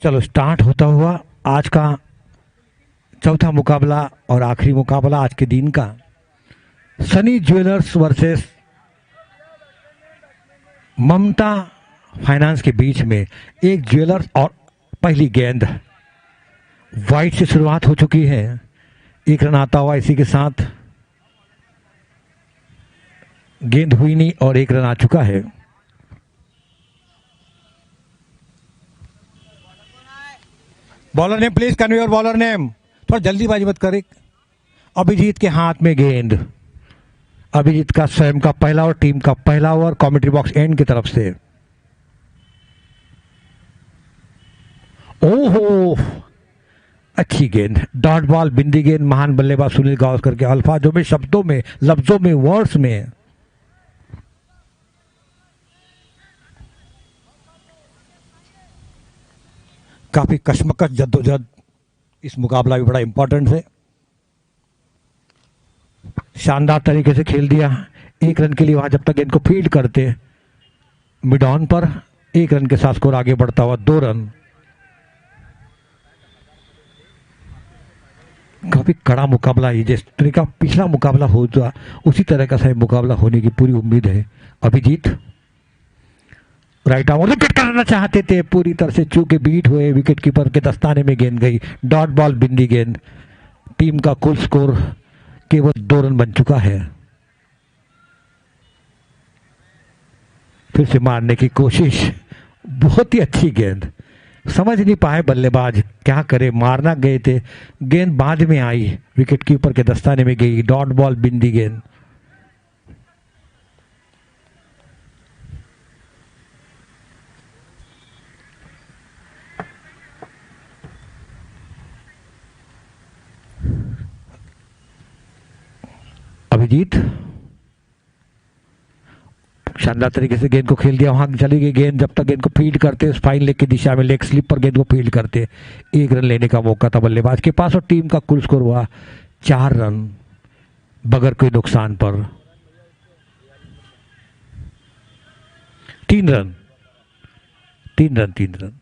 चलो स्टार्ट होता हुआ आज का चौथा मुकाबला और आखिरी मुकाबला आज के दिन का सनी ज्वेलर्स वर्सेस ममता फाइनेंस के बीच में। एक ज्वेलर्स और पहली गेंद वाइट से शुरुआत हो चुकी है। एक रन आता हुआ इसी के साथ गेंद हुई नहीं और एक रन आ चुका है। Bowler name please, convey your bowler name. थोड़ा जल्दीबाजी मत करे। अभिजीत के हाथ में गेंद। अभिजीत का स्वयं का पहला और टीम का पहला ओवर कमेंट्री बॉक्स एंड की तरफ से। ओहो, अच्छी गेंद, डॉट बॉल, बिंदी गेंद। महान बल्लेबाज सुनील गावस्कर के अल्फाजों में, शब्दों में, लफ्जों में, वर्ड्स में। काफी कश्मकश जद्दोजहद इस मुकाबला भी बड़ा इंपॉर्टेंट है। शानदार तरीके से खेल दिया। एक रन के लिए वहां जब तक गेंद को फील्ड करते मिड ऑन पर, एक रन के साथ स्कोर आगे बढ़ता हुआ 2 रन। काफी कड़ा मुकाबला है। जिस तरह का पिछला मुकाबला हो जा उसी तरह का सही मुकाबला होने की पूरी उम्मीद है। अभिजीत राइट आर्म विकेट करना चाहते थे, पूरी तरह से चूके बीट हुए। विकेट कीपर के दस्ताने में गेंद गई। डॉट बॉल, बिंदी गेंद। टीम का कुल स्कोर केवल 2 रन बन चुका है। फिर से मारने की कोशिश, बहुत ही अच्छी गेंद। समझ नहीं पाए बल्लेबाज क्या करे, मारना गए थे, गेंद बाद में आई, विकेट कीपर के दस्ताने में गई। डॉट बॉल, बिंदी गेंद। अभिजीत शानदार तरीके से गेंद को खेल दिया। वहां चली गई गेंद। जब तक गेंद को फील्ड करते, फाइन लेग की दिशा में, लेग स्लिप पर गेंद को फील्ड करते, 1 रन लेने का मौका था बल्लेबाज के पास और टीम का कुल स्कोर हुआ 4 रन बगैर कोई नुकसान पर। 3 रन, 3 रन, 3 रन।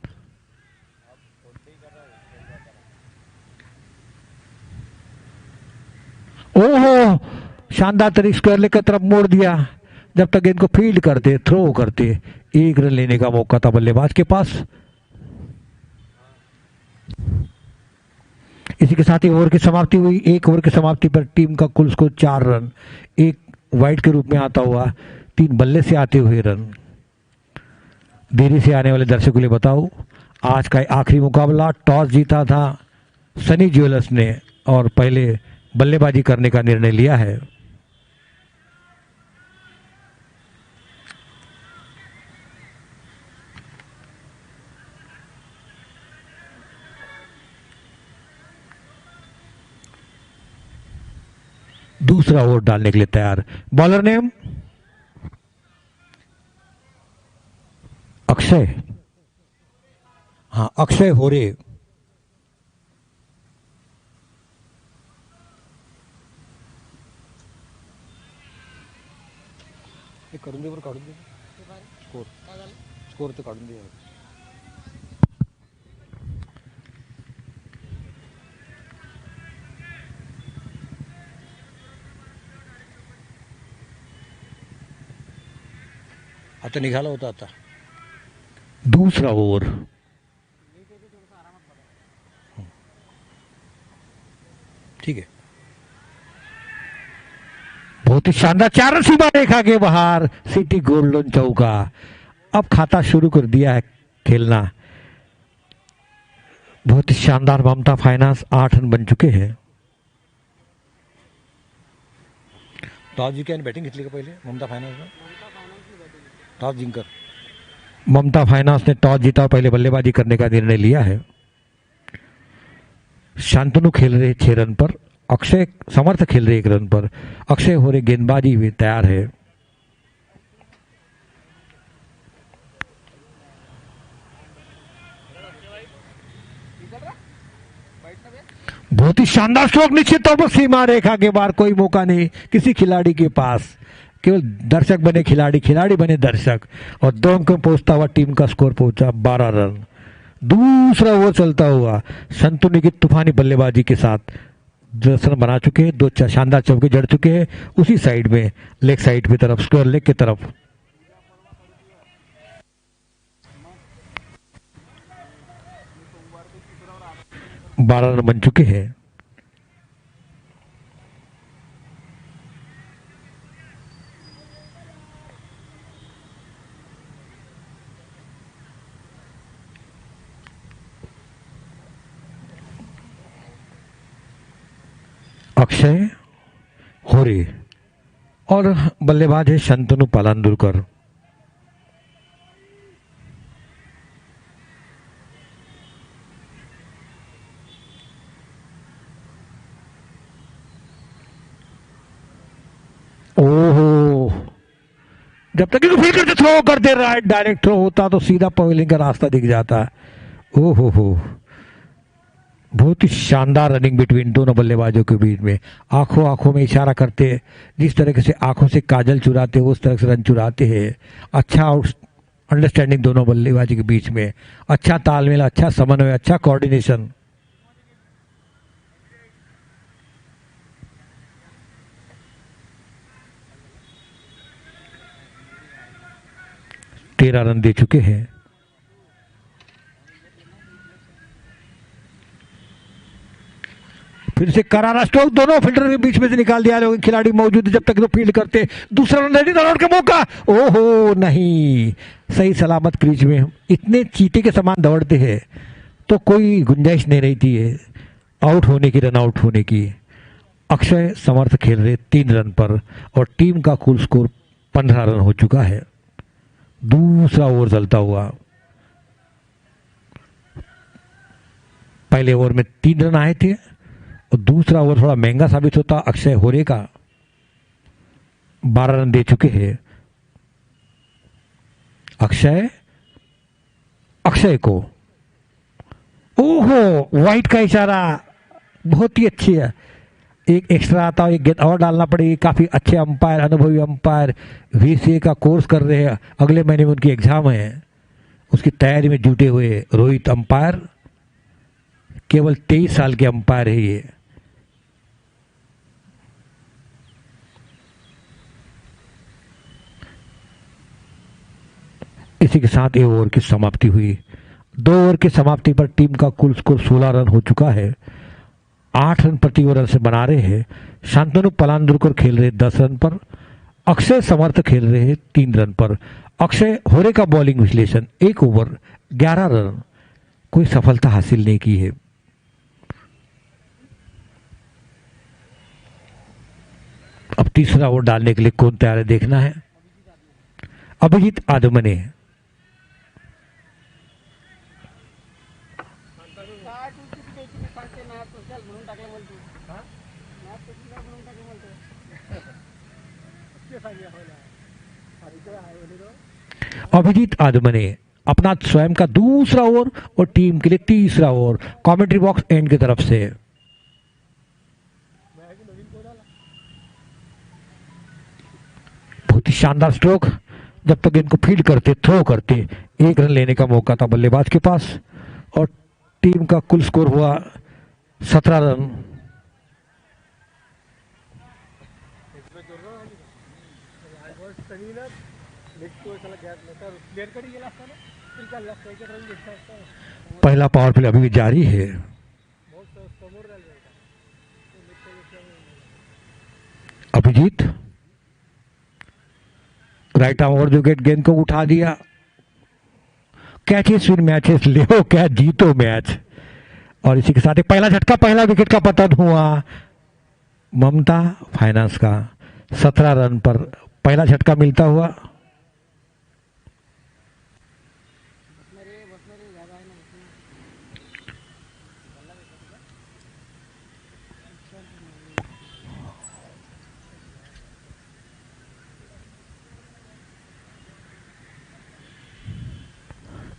ओहो, शानदार तरीके स्क्वायर लेग की तरफ मोड़ दिया। जब तक गेंद को फील्ड करते, थ्रो करते, 1 रन लेने का मौका था बल्लेबाज के पास। इसी के साथ ही ओवर की समाप्ति हुई। 1 ओवर की समाप्ति पर टीम का कुल स्कोर 4 रन, 1 वाइड के रूप में आता हुआ, 3 बल्ले से आते हुए रन। देरी से आने वाले दर्शकों के लिए बताओ, आज का आखिरी मुकाबला टॉस जीता था सनी ज्वेलर्स ने और पहले बल्लेबाजी करने का निर्णय लिया है। दूसरा ओवर डालने के लिए तैयार। Bowler name Akshay. हाँ, अक्षय होरे। करून दे बरं, काढून दे स्कोर, स्कोर तर काढून दे। आता निघाला होता आता। दूसरा ओवर। ठीक है, बहुत ही शानदार 4 रन सीमा रेखा के बाहर, सिटी गोल्डन चौका। अब खाता शुरू कर दिया है खेलना। बहुत ही शानदार ममता फाइनेंस 8 रन बन चुके हैं। टॉस जिंकून बॅटिंग घेतली का पहिले ममता फाइनेंस ने? टॉस जिंकर ममता फाइनेंस ने टॉस जीता और पहले बल्लेबाजी करने का निर्णय लिया है। शांतनु खेल रहे 6 रन पर, अक्षय समर्थ खेल रहे 1 रन पर। अक्षय हो रहे गेंदबाजी में तैयार है। बहुत ही शानदार स्ट्रोक, निश्चित तौर पर सीमा रेखा के बाहर, कोई मौका नहीं किसी खिलाड़ी के पास। केवल दर्शक बने खिलाड़ी, खिलाड़ी बने दर्शक। और 2 अंक में पहुंचता हुआ टीम का स्कोर पहुंचा 12 रन। दूसरा ओवर चलता हुआ संतुनी की तूफानी बल्लेबाजी के साथ 10 रन बना चुके हैं। 2 शानदार चौके जड़ चुके हैं उसी साइड में, लेग साइड की तरफ, स्क्वायर लेग की तरफ। बारह रन बन चुके हैं। अक्षय होरे और बल्लेबाज है शंतनु पालांदुरकर। ओहो, जब तक इसको फील करते थ्रो करते, राइट डायरेक्ट थ्रो होता तो सीधा पवेलियन का रास्ता दिख जाता। ओहो हो, बहुत ही शानदार रनिंग बिटवीन दोनों बल्लेबाजों के बीच में। आंखों आंखों में इशारा करते, जिस तरीके से आंखों से काजल चुराते उस तरह से रन चुराते हैं। अच्छा अंडरस्टैंडिंग दोनों बल्लेबाजी के बीच में, अच्छा तालमेल, अच्छा समन्वय, अच्छा कोऑर्डिनेशन। तेरह रन दे चुके हैं। फिर से करारा स्ट्रोक, दोनों फील्डर के बीच में से निकाल दिया। खिलाड़ी मौजूद है जब तक तो फील्ड करते। दूसरा रन रेडी, रन आउट का मौका। ओहो नहीं, सही सलामत क्रीज में। इतने चीते के समान दौड़ते हैं तो कोई गुंजाइश नहीं रहती है आउट होने की, रन आउट होने की। अक्षय समर्थ खेल रहे 3 रन पर और टीम का कुल स्कोर 15 रन हो चुका है। दूसरा ओवर चलता हुआ, पहले ओवर में 3 रन आए थे और दूसरा ओवर थोड़ा महंगा साबित होता अक्षय होरे का। 12 रन दे चुके हैं। अक्षय को, ओहो, वाइट का इशारा बहुत ही अच्छी है। एक एक्स्ट्रा आता है, एक गेंद और डालना पड़ेगी। काफी अच्छे अंपायर, अनुभवी अंपायर VCA का कोर्स कर रहे हैं। अगले महीने में उनकी एग्जाम है, उसकी तैयारी में जुटे हुए रोहित अंपायर। केवल 23 साल के अंपायर है ये। इसी के साथ एक ओवर की समाप्ति हुई। 2 ओवर की समाप्ति पर टीम का कुल स्कोर 16 रन हो चुका है। 8 रन प्रति ओवर से बना रहे हैं। शांतनु पलांदुरकर खेल रहे 10 रन पर। अक्षय समर्थ खेल रहे हैं 3 रन पर। अक्षय होरे का बॉलिंग विश्लेषण, 1 ओवर 11 रन, कोई सफलता हासिल नहीं की है। अब तीसरा ओवर डालने के लिए कौन तैयार है देखना है। अभिजीत आदमने, अभिजीत आदमने अपना स्वयं का दूसरा ओवर और टीम के लिए तीसरा ओवर। कमेंट्री बॉक्स एंड की तरफ से बहुत ही शानदार स्ट्रोक। जब तक इनको फील्ड करते, थ्रो करते, 1 रन लेने का मौका था बल्लेबाज के पास और टीम का कुल स्कोर हुआ 17 रन। पहला पावर प्ले अभी भी जारी है। अभिजीत राइट आर्म ओवर जो गेंद को उठा दिया। कैचेस विन मैचेस, ले क्या जीतो मैच। और इसी के साथ ही पहला झटका, पहला विकेट का पतन हुआ ममता फाइनेंस का। 17 रन पर पहला झटका मिलता हुआ।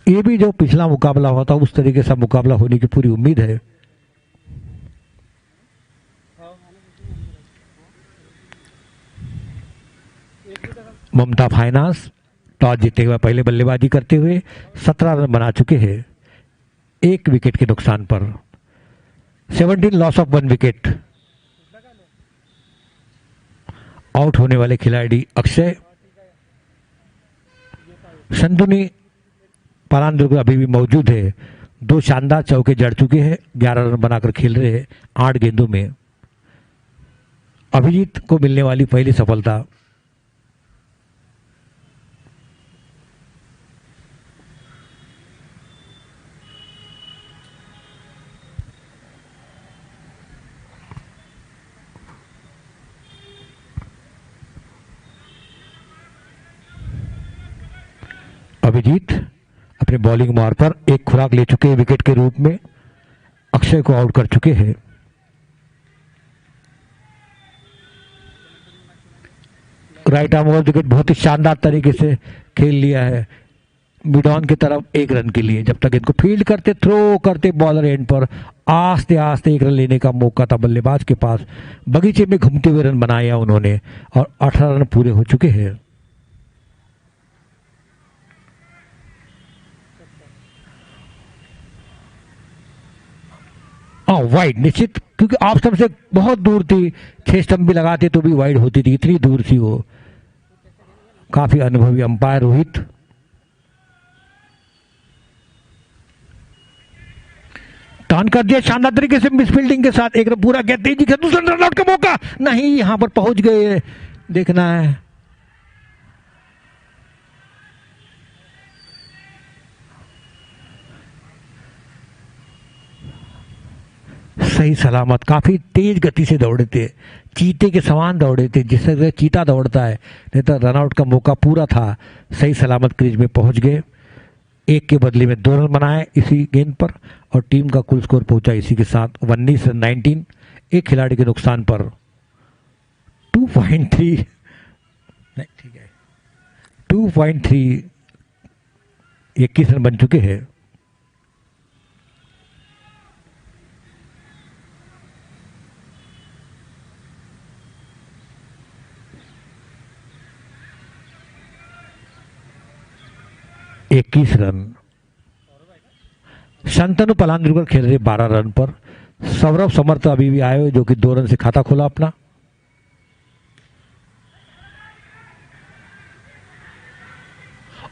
ये भी जो पिछला मुकाबला हुआ था उस तरीके से मुकाबला होने की पूरी उम्मीद है। ममता फाइनेंस टॉस जीते हुए पहले बल्लेबाजी करते हुए 17 रन बना चुके हैं। एक विकेट के नुकसान पर। 17 लॉस ऑफ 1 विकेट। आउट होने वाले खिलाड़ी अक्षय। शंतनु पलांदुरकर अभी भी मौजूद है। 2 शानदार चौके जड़ चुके हैं, 11 रन बनाकर खेल रहे हैं 8 गेंदों में। अभिजीत को मिलने वाली पहली सफलता। अभिजीत अपने बॉलिंग मार पर एक खुराक ले चुके हैं विकेट के रूप में। अक्षय को आउट कर चुके हैं। राइट आर्म ओवर विकेट बहुत ही शानदार तरीके से खेल लिया है मिड ऑन की तरफ 1 रन के लिए। जब तक इनको फील्ड करते, थ्रो करते बॉलर एंड पर, आस्ते आस्ते 1 रन लेने का मौका था बल्लेबाज के पास। बगीचे में घूमते हुए रन बनाया उन्होंने और 18 रन पूरे हो चुके हैं। वाइड निश्चित, क्योंकि ऑफ स्टंप से बहुत दूर थी। 6 स्टंप भी लगाते तो भी वाइड होती थी, इतनी दूर थी वो। काफी अनुभवी अंपायर रोहित। टर्न कर दिया शानदार तरीके से मिस फील्डिंग के साथ। 1 रन पूरा गया, तेजी से दूसरा रन आउट का मौका नहीं, यहां पर पहुंच गए, देखना है। सही सलामत, काफी तेज गति से दौड़े थे, चीते के समान दौड़े थे, जिस तरह चीता दौड़ता है। नहीं तो रनआउट का मौका पूरा था। सही सलामत क्रीज में पहुंच गए। 1 के बदले में 2 रन बनाए इसी गेंद पर और टीम का कुल स्कोर पहुंचा इसी के साथ 19 रन 19। एक खिलाड़ी के नुकसान पर 2.3 नहीं ठीक है 2.3 21 रन बन चुके हैं। इक्कीस रन। शंतनु पलांदुरकर खेल रहे 12 रन पर। सौरभ समर्थ अभी भी आए हुए जो कि 2 रन से खाता खोला अपना।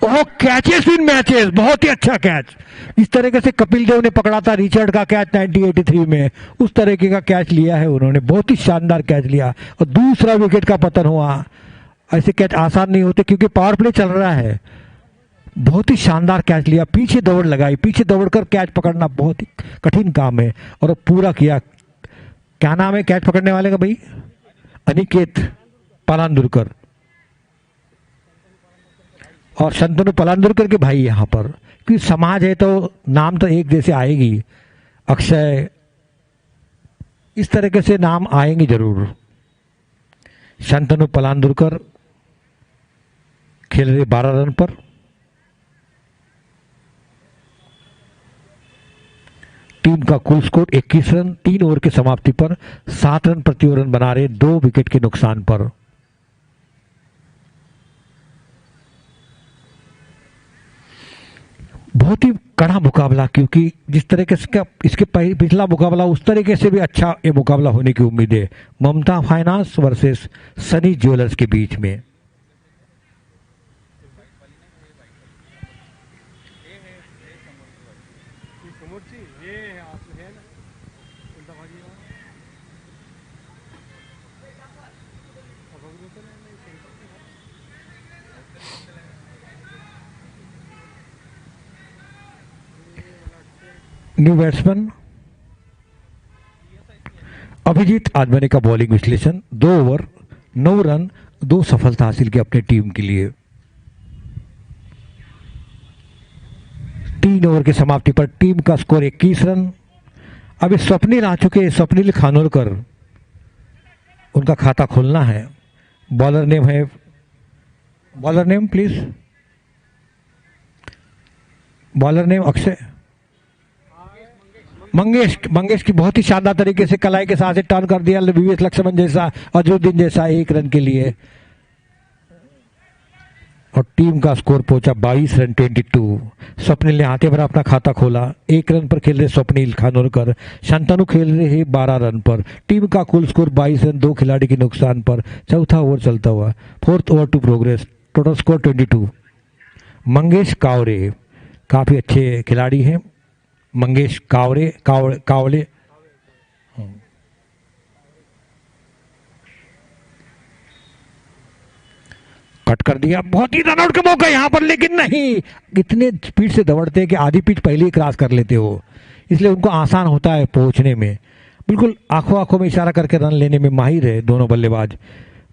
ओह, कैचेस इन मैचेस, बहुत ही अच्छा कैच। इस तरीके से कपिल देव ने पकड़ा था रिचर्ड का कैच 1983 में, उस तरीके का कैच लिया है उन्होंने। बहुत ही शानदार कैच लिया और दूसरा विकेट का पतन हुआ। ऐसे कैच आसान नहीं होते क्योंकि पावर प्ले चल रहा है। बहुत ही शानदार कैच लिया, पीछे दौड़ लगाई, पीछे दौड़कर कैच पकड़ना बहुत ही कठिन काम है और पूरा किया। क्या नाम है कैच पकड़ने वाले का भाई? अनिकेत पलांदुरकर और शंतनु पलांदुरकर के भाई यहां पर, क्योंकि समाज है तो नाम तो एक जैसे आएगी। अक्षय, इस तरीके से नाम आएंगे जरूर। शंतनु पलांदुरकर खेल रहे 12 रन पर। टीम का कुल स्कोर 21 रन। 3 ओवर की समाप्ति पर 7 रन प्रति ओवर बना रहे 2 विकेट के नुकसान पर। बहुत ही कड़ा मुकाबला, क्योंकि जिस तरीके से इसके पिछला मुकाबला उस तरीके से भी अच्छा ये मुकाबला होने की उम्मीद है। ममता फाइनेंस वर्सेस सनी ज्वेलर्स के बीच में। न्यू बैट्समैन अभिजीत आजमनी का बॉलिंग विश्लेषण। 2 ओवर 9 रन 2 सफलता हासिल की अपनी टीम के लिए। 3 ओवर की समाप्ति पर टीम का स्कोर 21 रन। अब स्वप्निल आ चुके हैं, स्वप्निल खानोलकर, उनका खाता खोलना है। बॉलर नेम है, bowler name please, bowler name Akshay Mangesh की बहुत ही शानदार तरीके से कलाई के साथ टर्न कर दिया वीवीएस लक्ष्मण जैसा, अजरुद्दीन जैसा 1 रन के लिए। और टीम का स्कोर पहुंचा 22 रन 22। स्वप्निल ने आते भर अपना खाता खोला। 1 रन पर खेल रहे स्वप्निल खानोलकर, शांतनु खेल रहे हैं 12 रन पर। टीम का कुल स्कोर 22 रन, 2 खिलाड़ी के नुकसान पर। चौथा ओवर चलता हुआ, fourth over to progress, total score 22। Mangesh Kaware काफी अच्छे खिलाड़ी हैं। मंगेश कावरे कावले कट कर दिया, बहुत ही रनआउट का मौका यहाँ पर, लेकिन नहीं, इतने स्पीड से दौड़ते हैं कि आधी पिच पहले ही क्रॉस कर लेते हो, इसलिए उनको आसान होता है पहुंचने में। बिल्कुल आंखों आंखों में इशारा करके रन लेने में माहिर है दोनों बल्लेबाज।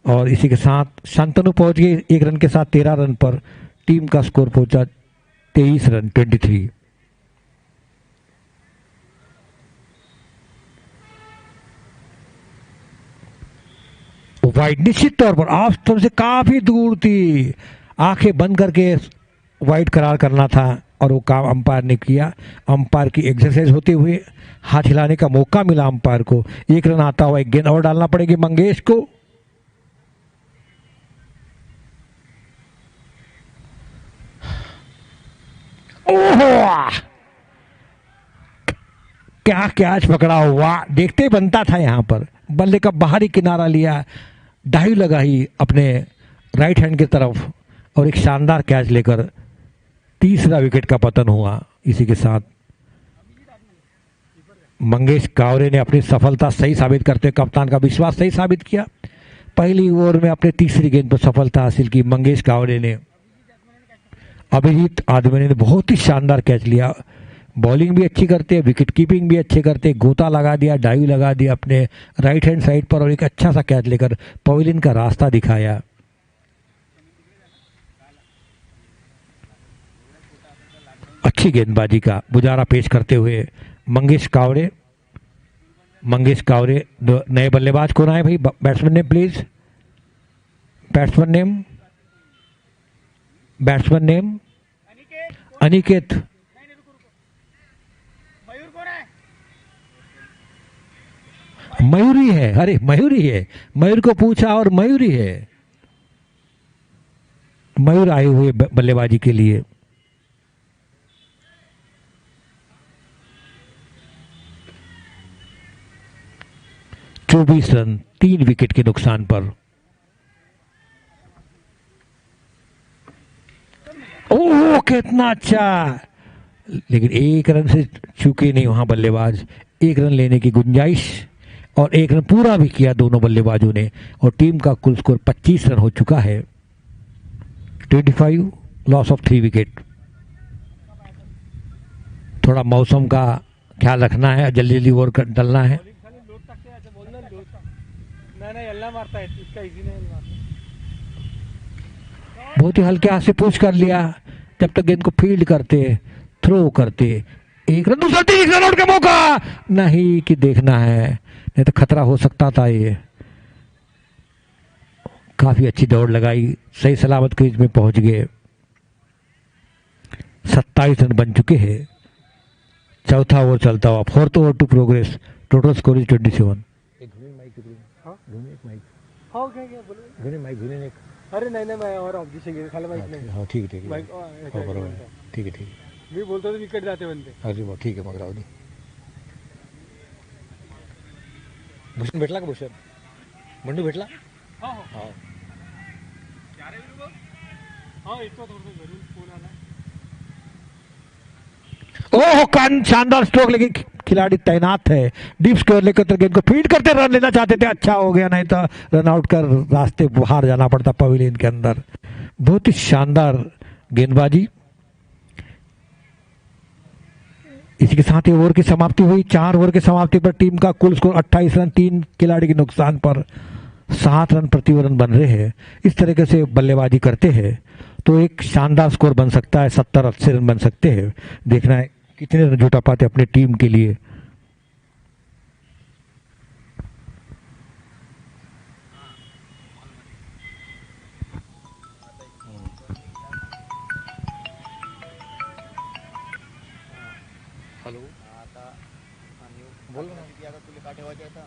और इसी के साथ शांतनु पहुंच गए 1 रन के साथ 13 रन पर। टीम का स्कोर पहुंचा 23 रन 23। वाइड निश्चित तौर पर ऑफ स्टंप से काफी दूर थी, आंखें बंद करके वाइड करार करना था और वो काम अंपायर ने किया। अंपायर की एक्सरसाइज होते हुए हाथ हिलाने का मौका मिला अंपायर को। 1 रन आता हुआ, 1 गेंद और डालना पड़ेगी मंगेश को। ओहो, क्या कैच पकड़ा हुआ, देखते ही बनता था। यहां पर बल्ले का बाहरी किनारा लिया, डाइव लगाई अपने राइट हैंड की तरफ और एक शानदार कैच लेकर तीसरा विकेट का पतन हुआ। इसी के साथ मंगेश कावरे ने अपनी सफलता सही साबित करते, कप्तान का विश्वास सही साबित किया। पहली ओवर में अपने तीसरी गेंद पर सफलता हासिल की मंगेश कावरे ने। अभिजीत आदमने ने बहुत ही शानदार कैच लिया, बॉलिंग भी अच्छी करते, विकेट कीपिंग भी अच्छे करते, गोता लगा दिया, डाइव लगा दिया अपने राइट हैंड साइड पर और एक अच्छा सा कैच लेकर पवेलियन का रास्ता दिखाया। अच्छी गेंदबाजी का बुझारा पेश करते हुए मंगेश कावरे नए बल्लेबाज कौन आए भाई? Batsman name please, batsman name Aniket. Mayuri है, अरे मयूरी है, मयूर को पूछा और मयूरी है। मयूर आए हुए बल्लेबाजी के लिए। चौबीस रन 3 विकेट के नुकसान पर। ओह कितना अच्छा, लेकिन 1 रन से चूके नहीं वहां बल्लेबाज। 1 रन लेने की गुंजाइश और 1 रन पूरा भी किया दोनों बल्लेबाजों ने और टीम का कुल स्कोर 25 रन हो चुका है। 25 लॉस ऑफ 3 विकेट। थोड़ा मौसम का ख्याल रखना है, जल्दी जल्दी ओवर डलना है। बहुत ही हल्के हाथ से पुश कर लिया, जब तक गेंद को फील्ड करते, थ्रो करते। 1 रन, दूसरा 3 रन आउट का मौका नहीं कि देखना है, नहीं तो खतरा हो सकता था। ये काफी अच्छी दौड़ लगाई, सही सलामत क्रीज में पहुंच गए। 27 रन बन चुके हैं। चौथा ओवर चलता हुआ, fourth over to progress, total score is 27। अरे नहीं मैं और ऑब्जेक्शन घेईन, खाली माहित नाही। हाँ ठीक है बरोबर, ठीक है मी बोलतो तो विकेट जाते म्हणते। अरे ठीक आहे, मग राहू दे। भूषण भेटला का? भूषण बंडू भेटला? हो येतो थोडं घरून फोन आला। ओह कान शानदार स्ट्रोक, लेकिन खिलाड़ी तैनात है। डीप स्क्वायर लेकर गेंद को फीड करते रन लेना चाहते थे, अच्छा हो गया, नहीं तो रन आउट कर रास्ते बाहर जाना पड़ता पवेलियन के अंदर। बहुत ही शानदार गेंदबाजी। इसी के साथ ही ओवर की समाप्ति हुई। 4 ओवर की समाप्ति पर टीम का कुल स्कोर 28 रन, 3 खिलाड़ी के नुकसान पर 7 रन प्रति ओवर बन रहे हैं। इस तरीके से बल्लेबाजी करते हैं तो एक शानदार स्कोर बन सकता है, 70-80 रन बन सकते हैं। देखना है कितने रन जुटा पाते अपने टीम के लिए। हॅलो, आता बोल ना, आता तुला का ठेवायचं आता?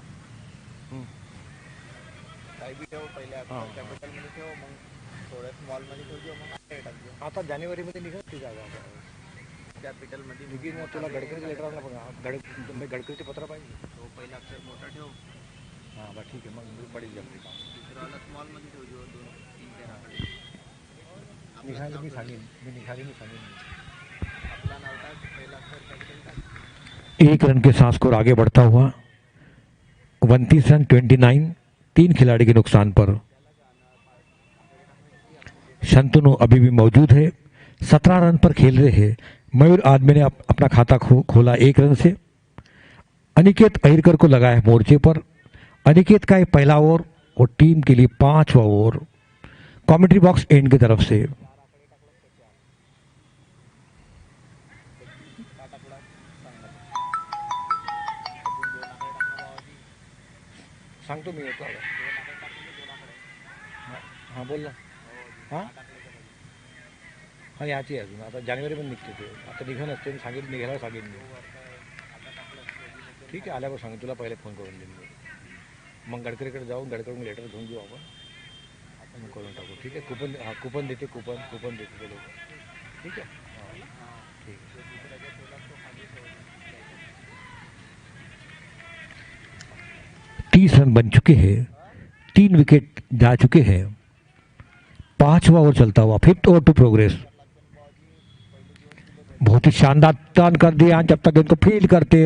काय बी ठेव, पहिले कॅपिटल मध्ये ठेव, मग थोडं स्मॉल मध्ये ठेवજો मग आता टाकજો आता जानेवारीमध्ये निघत ती जागा कॅपिटल मध्ये निघीन मग तुला गडकरीचं लेटर आणलं पण गडकरीचे पत्र पाहिजे तो पहिला अक्षर मोठा ठेव हां बरं ठीक आहे मग पडेल जमते काम दुसरावाला स्मॉल मध्ये ठेवજો 2-3 पेराकडे निघाले मी सांगेन मी निघाले मी सांगेन आपला नाव टाक पहिला अक्षर कॅपिटल टाक 1 रन के साथ स्कोर आगे बढ़ता हुआ 29 रन 29 3 खिलाड़ी के नुकसान पर शंतनु अभी भी मौजूद है 17 रन पर खेल रहे हैं मयूर आदमी ने अपना खाता खोला 1 रन से अनिकेत अहिरकर को लगाया है मोर्चे पर अनिकेत का ये पहला ओवर और टीम के लिए 5वां ओवर कमेंट्री बॉक्स एंड की तरफ से सांगतो मी येतो हां बोल ना हां हां याची आहे अजून आता जानेवारी पण निघते ते आता निघून असते सांगेल निघायला सांगेल मी ठीक आहे आल्यावर सांगेन तुला पहिले फोन करून देईन मी मग गडकरीकडे जाऊन गडकरीकडून लेटर घेऊन घेऊ आपण मग करून टाकू ठीक आहे कुपन हां कुपन देते कुपन देते ते लोक ठीक आहे हां ठीक आहे 30 रन बन चुके हैं 3 विकेट जा चुके हैं 5वां ओवर चलता हुआ 5th ओवर टू प्रोग्रेस बहुत ही शानदार टर्न कर दिया जब तक इनको फील्ड करते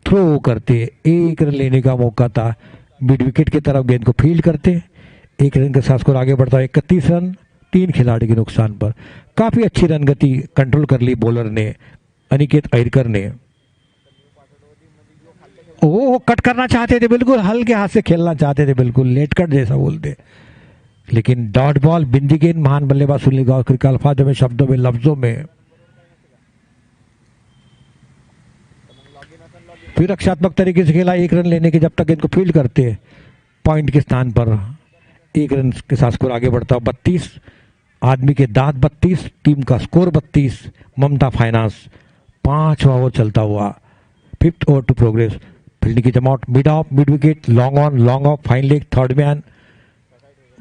थ्रो करते 1 रन लेने का मौका था मिड विकेट की तरफ गेंद को फील्ड करते 1 रन के साथ स्कोर आगे बढ़ता है 31 रन 3 खिलाड़ी के नुकसान पर काफी अच्छी रन गति कंट्रोल कर ली बॉलर ने अनिकेत अहिरकर ने वो कट करना चाहते थे बिल्कुल हल्के हाथ से खेलना चाहते थे बिल्कुल लेट कट जैसा बोलते लेकिन डॉट बॉल बिंदी गेंद महान बल्लेबाज सुनील गावस्कर के अल्फाजों में शब्दों में लफ्जों में फिर रक्षात्मक तरीके से खेला 1 रन लेने के जब तक इनको फील्ड करते पॉइंट के स्थान पर 1 रन के साथ स्कोर आगे बढ़ता 32 आदमी के दांत 32 टीम का स्कोर 32 ममता फाइनेंस 5वां ओवर चलता हुआ 5th over to progress fielding की जमावट mid off mid wicket long on long off fine leg third man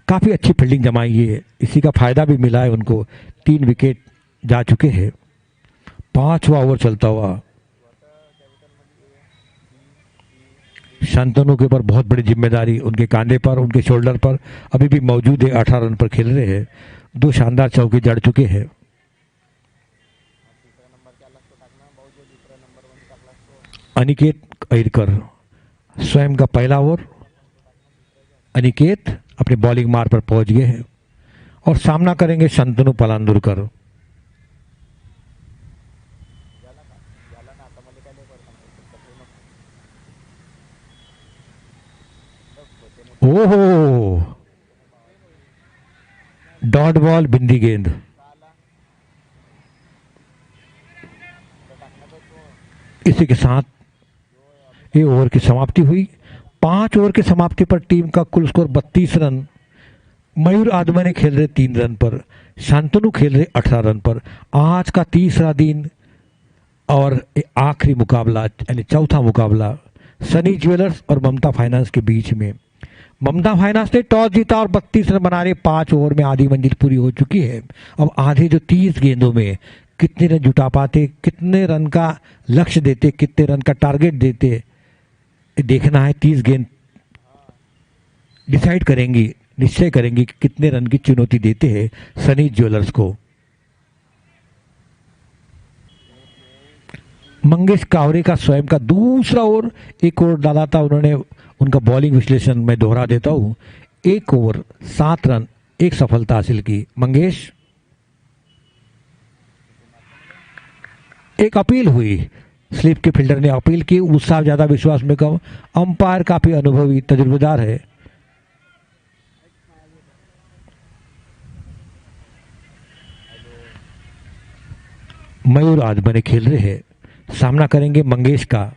काफी अच्छी फील्डिंग जमाई है इसी का फायदा भी मिला है उनको 3 विकेट जा चुके हैं 5वां ओवर चलता हुआ शांतनु के ऊपर बहुत बड़ी जिम्मेदारी उनके कांधे पर उनके शोल्डर पर अभी भी मौजूद है 18 रन पर खेल रहे हैं 2 शानदार चौके जड़ चुके हैं अनिकेत अहिरकर स्वयं का पहला ओवर अनिकेत अपने बॉलिंग मार्ग पर पहुंच गए हैं और सामना करेंगे शंतनु पलांदुरकर ओहो डॉट बॉल बिंदी गेंद इसी के साथ ये ओवर की समाप्ति हुई 5 ओवर की समाप्ति पर टीम का कुल स्कोर 32 रन मयूर आदमने खेल रहे 3 रन पर शांतनु खेल रहे 18 रन पर आज का तीसरा दिन और आखिरी मुकाबला यानी चौथा मुकाबला सनी ज्वेलर्स और ममता फाइनेंस के बीच में ममता फाइनेंस ने टॉस जीता और 32 रन बना रहे 5 ओवर में आधी मंजिल पूरी हो चुकी है अब आधे जो 30 गेंदों में कितने रन जुटा पाते कितने रन का लक्ष्य देते कितने रन का टारगेट देते देखना है 30 गेंद डिसाइड करेंगी निश्चय करेंगी कि कितने रन की चुनौती देते हैं सनी ज्वेलर्स को मंगेश कावरे का स्वयं का दूसरा ओवर 1 ओवर डाला था उन्होंने उनका बॉलिंग विश्लेषण मैं दोहरा देता हूं 1 ओवर 7 रन 1 सफलता हासिल की मंगेश एक अपील हुई स्लिप के फील्डर ने अपील की उत्साह ज्यादा विश्वास में कम अंपायर काफी अनुभवी तजुर्बेदार है मयूर आज बने खेल रहे हैं सामना करेंगे मंगेश का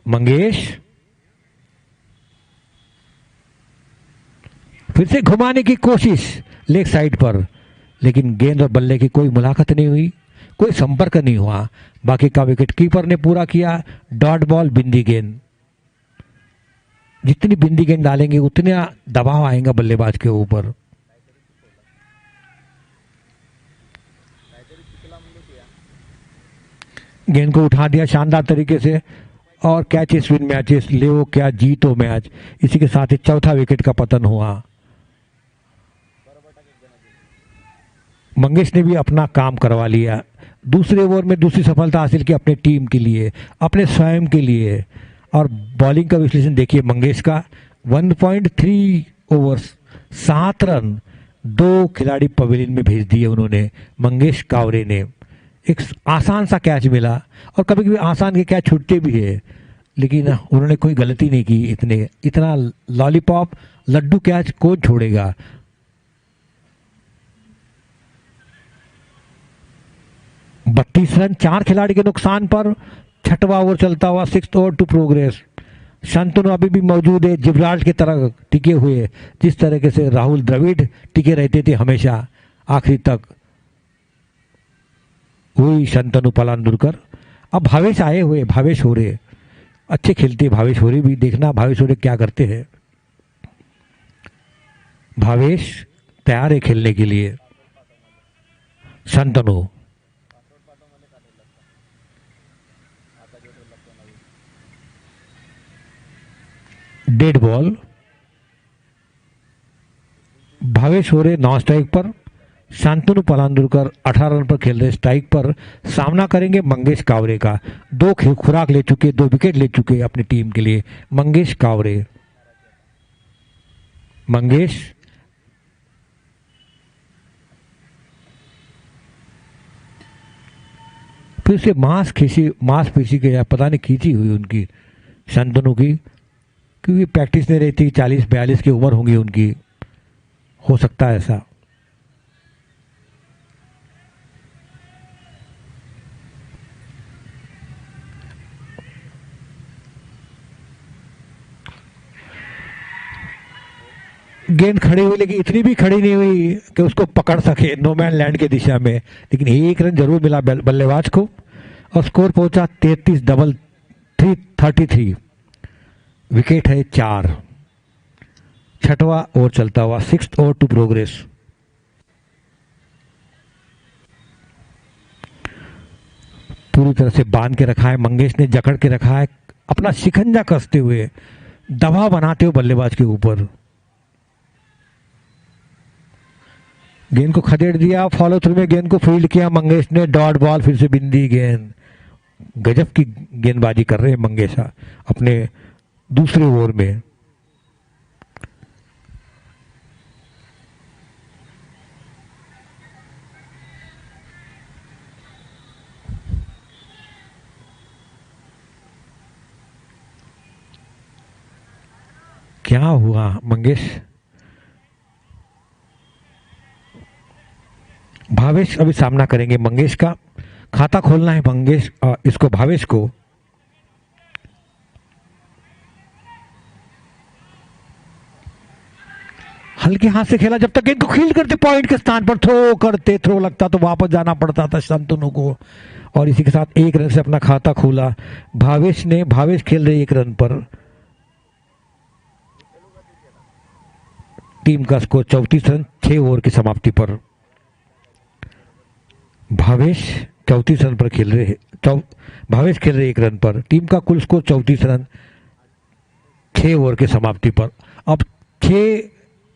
मंगेश फिर से घुमाने की कोशिश लेग साइड पर लेकिन गेंद और बल्ले की कोई मुलाकात नहीं हुई कोई संपर्क नहीं हुआ बाकी का विकेट कीपर ने पूरा किया डॉट बॉल बिंदी गेंद जितनी बिंदी गेंद डालेंगे उतना दबाव आएगा बल्लेबाज के ऊपर गेंद को उठा दिया शानदार तरीके से और कैच इज विन मैचेस, ले क्या जीतो मैच। इसी के साथ ही चौथा विकेट का पतन हुआ। मंगेश ने भी अपना काम करवा लिया। दूसरे ओवर में दूसरी सफलता हासिल की अपने टीम के लिए, अपने स्वयं के लिए। और बॉलिंग का विश्लेषण देखिए मंगेश का, 1.3 ओवर्स 7 रन, 2 खिलाड़ी पवेलियन में भेज दिए उन्होंने। मंगेश कावरे ने एक आसान सा कैच मिला, और कभी कभी आसान के कैच छूटते भी है, लेकिन उन्होंने कोई गलती नहीं की। इतना लॉलीपॉप लड्डू कैच कौन छोड़ेगा। बत्तीस रन 4 खिलाड़ी के नुकसान पर छठवां ओवर चलता हुआ, 6th over to progress. Shantanu अभी भी मौजूद है, जिब्राल्टर की तरह टिके हुए, जिस तरीके से राहुल द्रविड़ टिके रहते थे हमेशा आखिरी तक, वही शांतनु पलांदुरकर। अब भावेश आए हुए, भावेश हो रहे अच्छे खेलते, भावेश हो रहे भी, देखना भावेश हो रहे क्या करते हैं। भावेश तैयार है खेलने के लिए। शांतनु डेड बॉल, भावेश हो रहे 9 स्ट्राइक पर, शांतनु पलांदुरकर 18 रन पर खेल रहे स्ट्राइक पर। सामना करेंगे मंगेश कावरे का, 2 खुराक ले चुके, 2 विकेट ले चुके अपनी टीम के लिए मंगेश कावरे। मंगेश फिर से मांसपेशी के पता नहीं खींची हुई उनकी शांतनु की, क्योंकि प्रैक्टिस नहीं रहती, 40-42 की उम्र होंगी उनकी, हो सकता है ऐसा। गेंद खड़ी हुई, लेकिन इतनी भी खड़ी नहीं हुई कि उसको पकड़ सके नो मैन लैंड की दिशा में, लेकिन 1 रन जरूर मिला बल्लेबाज को, और स्कोर पहुंचा 33 विकेट है 4। छठवां ओवर चलता हुआ, 6th ओवर टू प्रोग्रेस। पूरी तरह से बांध के रखा है मंगेश ने, जकड़ के रखा है, अपना शिकंजा कसते हुए, दबाव बनाते हुए बल्लेबाज के ऊपर। गेंद को खदेड़ दिया, फॉलो थ्रू में गेंद को फील्ड किया मंगेश ने, डॉट बॉल, फिर से बिंदी गेंद। गजब की गेंदबाजी कर रहे हैं मंगेश अपने दूसरे ओवर में। क्या हुआ मंगेश? भावेश अभी सामना करेंगे मंगेश का, खाता खोलना है मंगेश इसको, भावेश को। हल्के हाथ से खेला, जब तक गेंद को फील्ड करते पॉइंट के स्थान पर थ्रो लगता तो वापस जाना पड़ता था शांतनु को, और इसी के साथ 1 रन से अपना खाता खोला भावेश खेल रहे 1 रन पर। टीम का स्कोर 34 रन 6 ओवर की समाप्ति पर। भावेश 34 रन पर खेल रहे, भावेश खेल रहे 1 रन पर। टीम का कुल स्कोर 34 रन 6 ओवर की समाप्ति पर। अब 6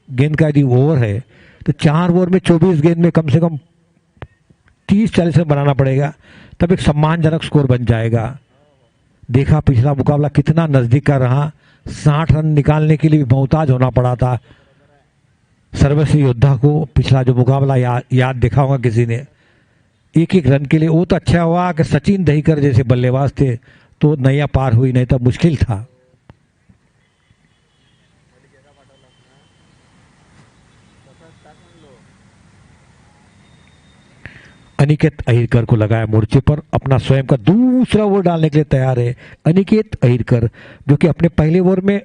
गेंद का यदि ओवर है तो 4 ओवर में 24 गेंद में कम से कम 30-40 रन बनाना पड़ेगा, तब एक सम्मानजनक स्कोर बन जाएगा। देखा पिछला मुकाबला कितना नजदीक का रहा, 60 रन निकालने के लिए भी मोहताज होना पड़ा था सर्वश्री योद्धा को। पिछला जो मुकाबला याद देखा होगा किसी ने, 1-1 रन के लिए। वो तो अच्छा हुआ कि सचिन दहीकर जैसे बल्लेबाज थे तो नैया पार हुई, नहीं तो मुश्किल था। अनिकेत अहिरकर को लगाया मोर्चे पर, अपना स्वयं का दूसरा ओवर डालने के लिए तैयार है अनिकेत अहिरकर, जो कि अपने पहले ओवर में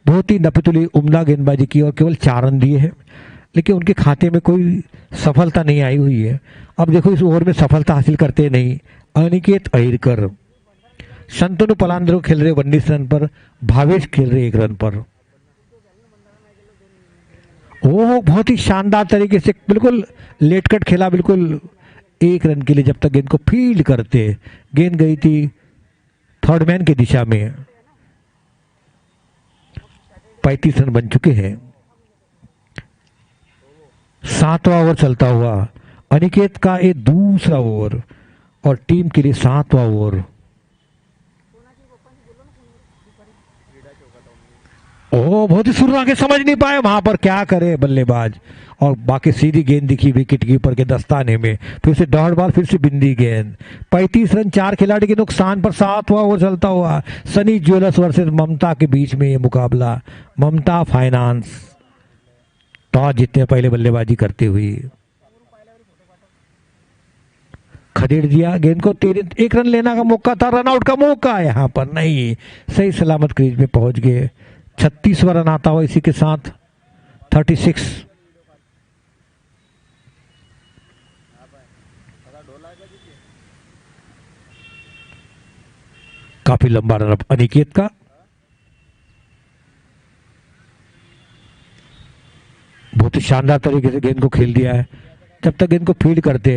बहुत ही नपतुली उम्दा गेंदबाजी की और केवल 4 रन दिए हैं, लेकिन उनके खाते में कोई सफलता नहीं आई हुई है। अब देखो इस ओवर में सफलता हासिल करते नहीं अनिकेत अहिरकर। शांतनु पलांदुरकर खेल रहे 19 रन पर, भावेश खेल रहे 1 रन पर। वो बहुत ही शानदार तरीके से बिल्कुल लेट कट खेला, बिल्कुल 1 रन के लिए जब तक गेंद को फील्ड करते। गेंद गई थी थर्ड मैन की दिशा में। 35 रन बन चुके हैं। 7वां ओवर चलता हुआ। अनिकेत का ये दूसरा ओवर और टीम के लिए 7वां ओवर। ओ बहुत ही सुर्रा के समझ नहीं पाए वहां पर क्या करे बल्लेबाज, और बाकी सीधी गेंद दिखी विकेट कीपर के दस्ताने में। फिर से डॉट बॉल, फिर से बिंदी गेंद। 35 रन 4 खिलाड़ी के नुकसान पर 7वां ओवर चलता हुआ। सनी ज्वेलर्स वर्सेस ममता के बीच में ये मुकाबला। ममता फाइनेंस टॉस जीतने पहले बल्लेबाजी करते हुए। खदेड़ दिया गेंद को। 1 रन लेना का मौका था, रन आउट का मौका यहां पर नहीं, सही सलामत क्रीज में पहुंच गए। 36वां रन आता हुआ इसी के साथ 36। काफी लंबा रन अनिकेत का। बहुत ही शानदार तरीके से गेंद को खेल दिया है। जब तक गेंद को फील्ड करते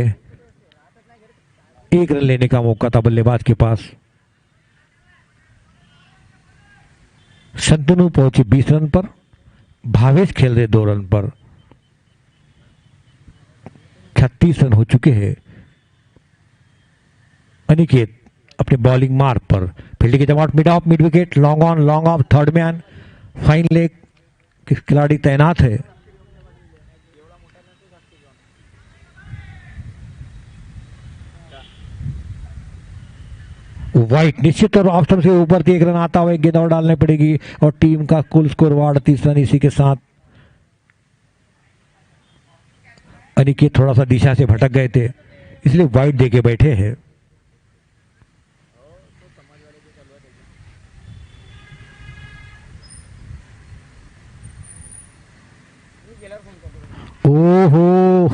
1 रन लेने का मौका था बल्लेबाज के पास। शंतनु पहुंचे 20 रन पर। भावेश खेल रहे 2 रन पर। 36 रन हो चुके हैं। अनिकेत अपने बॉलिंग मार्क पर। फील्डिंग के जमावट, mid off, mid wicket, long on, long of, third man, fine leg खिलाड़ी तैनात है। वाइट निश्चित और ऑफ स्टंप से ऊपर 1 रन आता हुआ। 1 गेंद और डालनी पड़ेगी और टीम का कुल स्कोर 38 रन इसी के साथ। अनिकेत थोड़ा सा दिशा से भटक गए थे, इसलिए वाइट देके बैठे हैं। ओहो,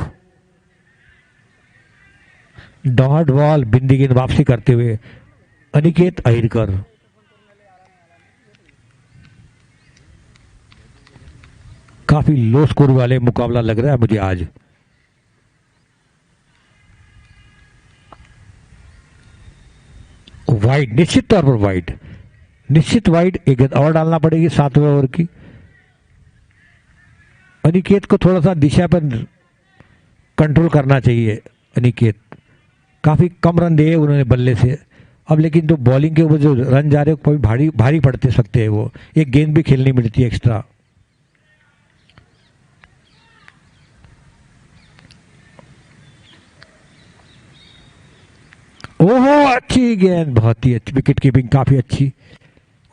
डॉट बॉल, बिंदी गेंद वापसी करते हुए अनिकेत अहिरकर। काफी लो स्कोर वाले मुकाबला लग रहा है मुझे आज। वाइड, निश्चित तौर पर वाइड, निश्चित वाइड। 1 गेंद और डालना पड़ेगी 7वें ओवर की। अनिकेत को थोड़ा सा दिशा पर कंट्रोल करना चाहिए। अनिकेत काफी कम रन दिए उन्होंने बल्ले से अब, लेकिन जो बॉलिंग के ऊपर जो रन जा रहे हो भारी भारी पड़ते सकते हैं। वो 1 गेंद भी खेलनी मिलती है एक्स्ट्रा। ओहो, अच्छी गेंद, बहुत ही अच्छी विकेट कीपिंग, काफी अच्छी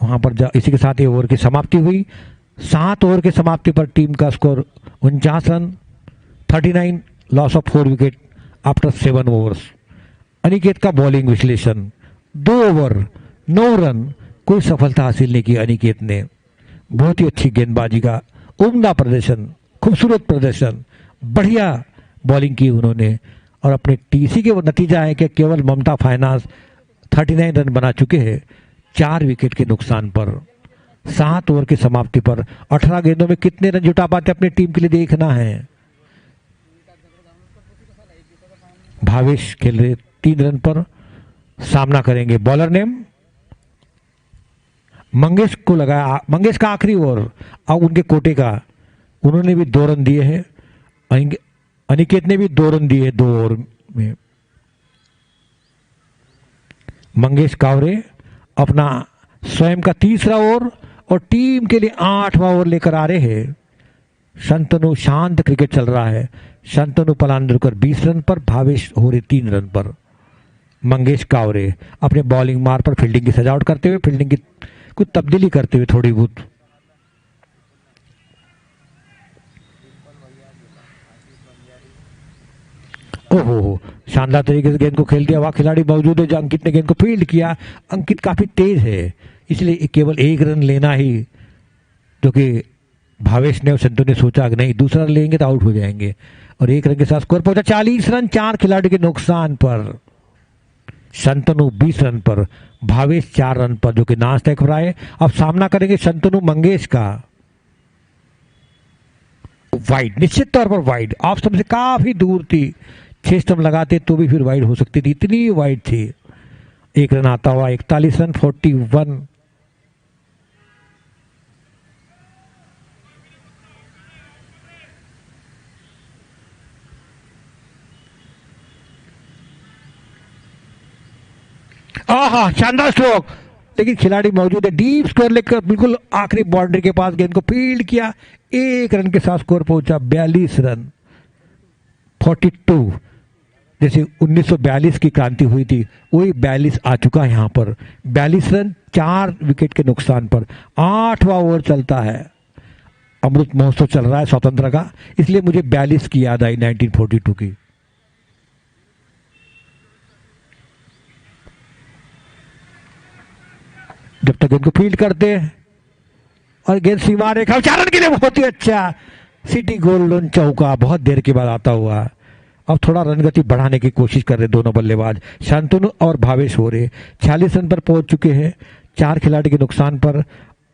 वहां पर। इसी के साथ ही ओवर की समाप्ति हुई। 7 ओवर की समाप्ति पर टीम का score 49 run, 39, loss of 4 wicket after 7 overs. Aniket का बॉलिंग विश्लेषण। 2 ओवर 9 रन, कोई सफलता हासिल नहीं की अनिकेत ने। बहुत ही अच्छी गेंदबाजी का उम्दा प्रदर्शन, खूबसूरत प्रदर्शन, बढ़िया बॉलिंग की उन्होंने। और अपने टीसी के वो नतीजा है कि केवल ममता फाइनेंस 39 रन बना चुके हैं 4 विकेट के नुकसान पर। 7 ओवर की समाप्ति पर 18 गेंदों में कितने रन जुटा पाते अपनी टीम के लिए देखना है। भावेश खेल रहे 3 रन पर। सामना करेंगे बॉलर नेम मंगेश को लगाया। मंगेश का आखिरी ओवर अब उनके कोटे का, उन्होंने भी 2 रन दिए हैं। अनिकेत ने भी 2 रन दिए 2 ओवर में। मंगेश कावरे अपना स्वयं का 3रा ओवर और टीम के लिए 8वां ओवर लेकर आ रहे हैं। शंतनु, शांत क्रिकेट चल रहा है। शंतनु पलांदुरकर 20 रन पर, भावेश हो रहे 3 रन पर। मंगेश कावरे अपने बॉलिंग मार पर फील्डिंग की सजावट करते हुए, फील्डिंग की कुछ तब्दीली करते हुए थोड़ी बहुत। ओहो, शानदार तरीके से गेंद को खेल दिया। वहां खिलाड़ी मौजूद है जो अंकित ने गेंद को फील्ड किया। अंकित काफी तेज है, इसलिए केवल 1 रन लेना ही, जो कि भावेश ने और संतु ने सोचा कि नहीं, दूसरा रन लेंगे तो आउट हो जाएंगे। और 1 रन के साथ स्कोर पहुंचा 40 रन 4 खिलाड़ी के नुकसान पर। शंतनु 20 रन पर, भावेश 4 रन पर, जो कि नाश तय कर आए। अब सामना करेंगे शंतनु मंगेश का। वाइड, निश्चित तौर पर वाइड, ऑफ स्टंप से काफी दूर थी। 6 स्टंप लगाते तो भी फिर वाइड हो सकती थी, इतनी वाइड थी। एक रन आता हुआ 41 रन 41। आहा, शानदार स्ट्रोक, लेकिन खिलाड़ी मौजूद है। डीप स्क्वायर लेकर बिल्कुल आखिरी बाउंड्री के पास गेंद को फील्ड किया। 1 रन के साथ स्कोर पहुंचा 42 रन 42। जैसे 1942 की क्रांति हुई थी वही 42 आ चुका है यहाँ पर। 42 रन 4 विकेट के नुकसान पर। 8वां ओवर चलता है। अमृत महोत्सव चल रहा है स्वतंत्र का, इसलिए मुझे 42 की याद आई 1942 की। जब तक गेंद को फील्ड करते और गेंद सीमा रेखा उच्चारण के लिए बहुत ही अच्छा सिटी गोल्ड लोन चौका बहुत देर के बाद आता हुआ। अब थोड़ा रन गति बढ़ाने की कोशिश कर रहे दोनों बल्लेबाज शांतनु और भावेश हो रहे। 46 रन पर पहुंच चुके हैं। 4 खिलाड़ी के नुकसान पर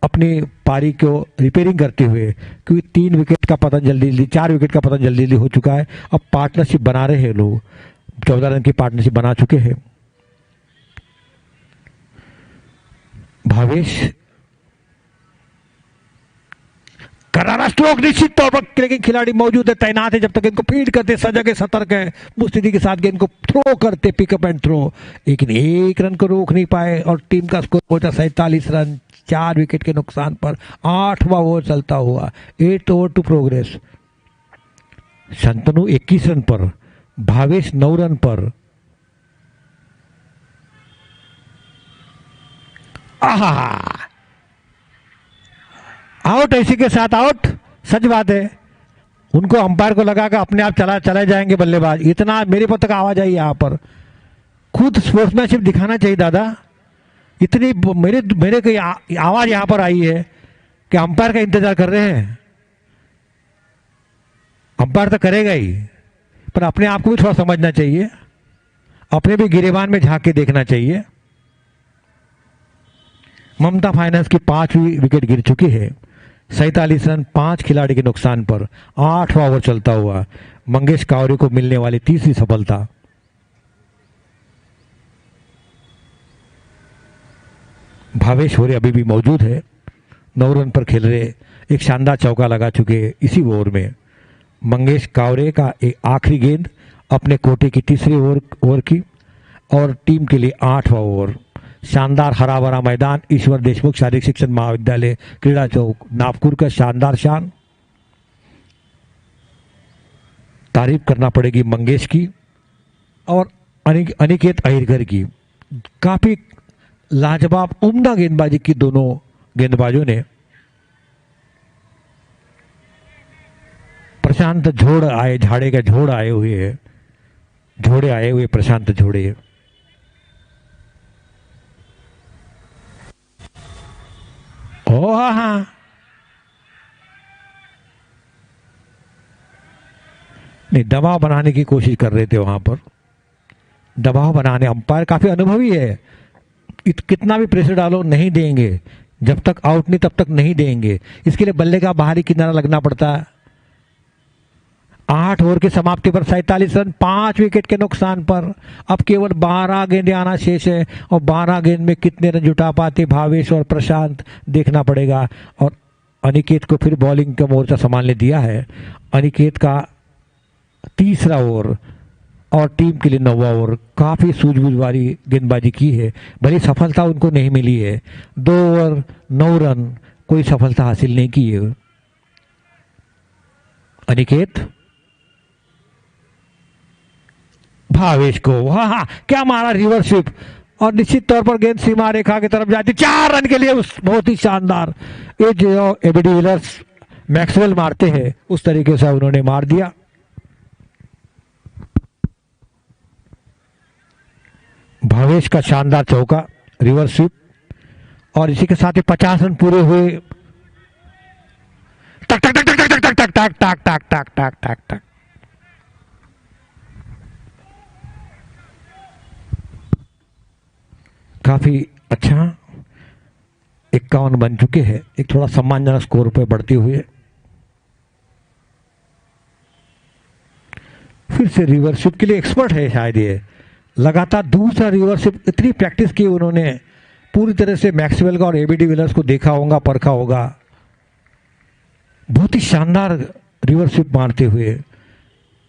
अपनी पारी को रिपेयरिंग करते हुए, क्योंकि 3 विकेट का पतन जल्दी 4 विकेट का पतन जल्दी हो चुका है। अब पार्टनरशिप बना रहे हैं लोग, 14 रन की पार्टनरशिप बना चुके हैं। भावेश करारा स्ट्रोक निश्चित तौर पर, लेकिन खिलाड़ी मौजूद है, तैनात है। जब तक इनको फीड करते सजग है, सतर्क है, मुस्तैदी के साथ गेंद को थ्रो करते, पिकअप एंड थ्रो, लेकिन 1 रन को रोक नहीं पाए और टीम का स्कोर पहुंचा 47 रन 4 विकेट के नुकसान पर। 8वां ओवर चलता हुआ 8 over to progress. Shantanu 21 run पर, भावेश 9 रन पर। आहा, आउट, इसी के साथ आउट। सच बात है, उनको अंपायर को लगा कि अपने आप चले जाएंगे बल्लेबाज। इतना मेरे पर तक आवाज आई यहाँ पर। खुद स्पोर्ट्समैनशिप दिखाना चाहिए दादा। इतनी मेरे को आवाज यहाँ पर आई है कि अंपायर का इंतजार कर रहे हैं। अंपायर तो करेगा ही, पर अपने आप को भी थोड़ा समझना चाहिए, अपने भी गिरेबान में झांक के देखना चाहिए। ममता फाइनेंस की 5वीं विकेट गिर चुकी है। 47 रन 5 खिलाड़ी के नुकसान पर। 8वां ओवर चलता हुआ मंगेश कावरे को मिलने वाली तीसरी सफलता। भावेश होरे अभी भी मौजूद है, 9 रन पर खेल रहे, एक शानदार चौका लगा चुके इसी ओवर में। मंगेश कावरे का एक आखिरी गेंद अपने कोटे की तीसरी ओवर की और टीम के लिए 8वां ओवर। शानदार हरा भरा मैदान, ईश्वर देशमुख शारीरिक शिक्षण महाविद्यालय क्रीड़ा चौक नागपुर का शानदार शान। तारीफ करना पड़ेगी मंगेश की और अनिकेत अहिरकर की। काफी लाजवाब उम्दा गेंदबाजी की दोनों गेंदबाजों ने। प्रशांत झोड़ आए, झाड़े का झोड़ आए हुए है, झोड़े आए हुए प्रशांत झोड़े। ओ हाँ, नहीं, दबाव बनाने की कोशिश कर रहे थे वहां पर। दबाव बनाने, अंपायर काफी अनुभवी है, कितना भी प्रेशर डालो नहीं देंगे, जब तक आउट नहीं तब तक नहीं देंगे। इसके लिए बल्ले का बाहरी किनारा लगना पड़ता है। 8 ओवर की समाप्ति पर 47 रन 5 विकेट के नुकसान पर। अब केवल 12 गेंदें आना शेष है और 12 गेंद में कितने रन जुटा पाते भावेश और प्रशांत, देखना पड़ेगा। और अनिकेत को फिर बॉलिंग का मोर्चा संभालने दिया है। अनिकेत का तीसरा ओवर और टीम के लिए 9वां ओवर। काफी सूझबूझ वाली गेंदबाजी की है, भले सफलता उनको नहीं मिली है। 2 ओवर 9 रन, कोई सफलता हासिल नहीं की है। अनिकेत भावेश को, वाह क्या मारा, रिवर्स स्वीप, और निश्चित तौर पर गेंद सीमा रेखा की तरफ जाती। 4 रन के लिए बहुत ही शानदार, ये जो एबी डिविलियर्स मैक्सवेल मारते हैं उस तरीके से उन्होंने मार दिया। भावेश का शानदार चौका, रिवर्स स्वीप, और इसी के साथ ही 50 रन पूरे हुए। टक टक टक टक टक टक टक टक टक टक टक टक टक। काफी अच्छा 51 बन चुके हैं, एक थोड़ा सम्मानजनक स्कोर पर बढ़ते हुए। फिर से रिवर्स स्वीप के लिए एक्सपर्ट है शायद ये। लगातार दूसरा रिवर्स स्वीप, इतनी प्रैक्टिस की उन्होंने, पूरी तरह से मैक्सवेल का और एबी डिविलियर्स को देखा होगा, परखा होगा। बहुत ही शानदार रिवर्स स्वीप मारते हुए,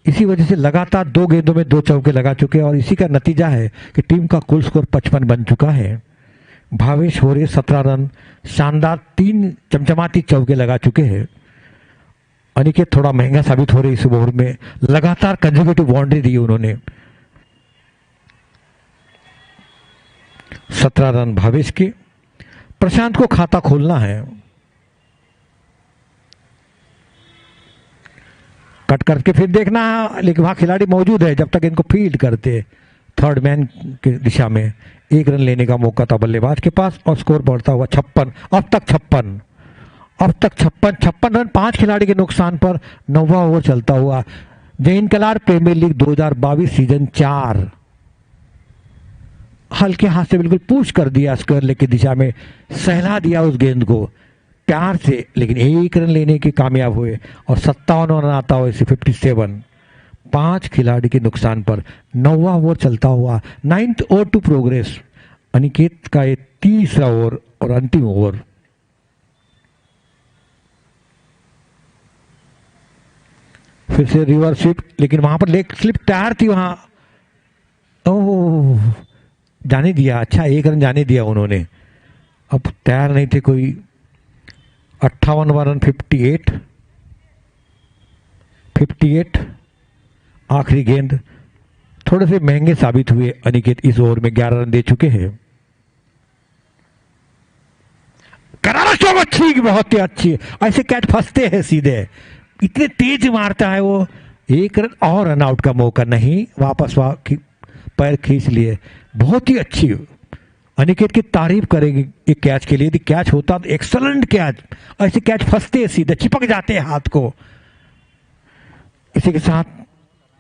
इसी वजह से लगातार 2 गेंदों में 2 चौके लगा चुके हैं और इसी का नतीजा है कि टीम का कुल स्कोर 55 बन चुका है। भावेश होरे 17 रन, शानदार 3 चमचमाती चौके लगा चुके हैं। अनिकेत थोड़ा महंगा साबित हो रहे इस ओवर में, लगातार कंजर्वेटिव बाउंड्री दी उन्होंने। 17 रन भावेश के। प्रशांत को खाता खोलना है, कट करके फिर देखना है, लेकिन वहां खिलाड़ी मौजूद है जब तक इनको फील्ड करते। थर्ड मैन की दिशा में 1 रन लेने का मौका था बल्लेबाज के पास और स्कोर बढ़ता हुआ 56। अब तक 56 रन 5 खिलाड़ी के नुकसान पर 9वां ओवर चलता हुआ। Jain Kalar premier league 2022 season 4 हल्के हाथ से बिल्कुल पुश कर दिया स्क्वायर लेग की दिशा में, सहला दिया उस गेंद को प्यार से, लेकिन 1 रन लेने के कामयाब हुए और 57 रन आता हुआ इसे 57। 5 खिलाड़ी के नुकसान पर 9वां ओवर चलता हुआ। 9th over to progress. Aniket का ये तीसरा ओवर और अंतिम ओवर। फिर से रिवर्स स्वीप, लेकिन वहां पर लेग स्लिप तैयार थी वहां। ओह, जाने दिया। अच्छा, 1 रन जाने दिया उन्होंने, अब तैयार नहीं थे कोई। 58वां रन 58 आखिरी गेंद। थोड़े से महंगे साबित हुए अनिकेत, इस ओवर में 11 रन दे चुके हैं। करारा स्ट्रोक अच्छी, बहुत ही अच्छी। ऐसे कैच फंसते हैं सीधे, इतने तेज मारता है वो। 1 रन और रन आउट का मौका नहीं, वापस पैर खींच लिए। बहुत ही अच्छी, अनिकेत की तारीफ करेगी एक कैच के लिए। यदि कैच होता तो एक्सलेंट कैच, ऐसे कैच फंसते हैं सीधे, चिपक जाते हैं हाथ को। इसी के साथ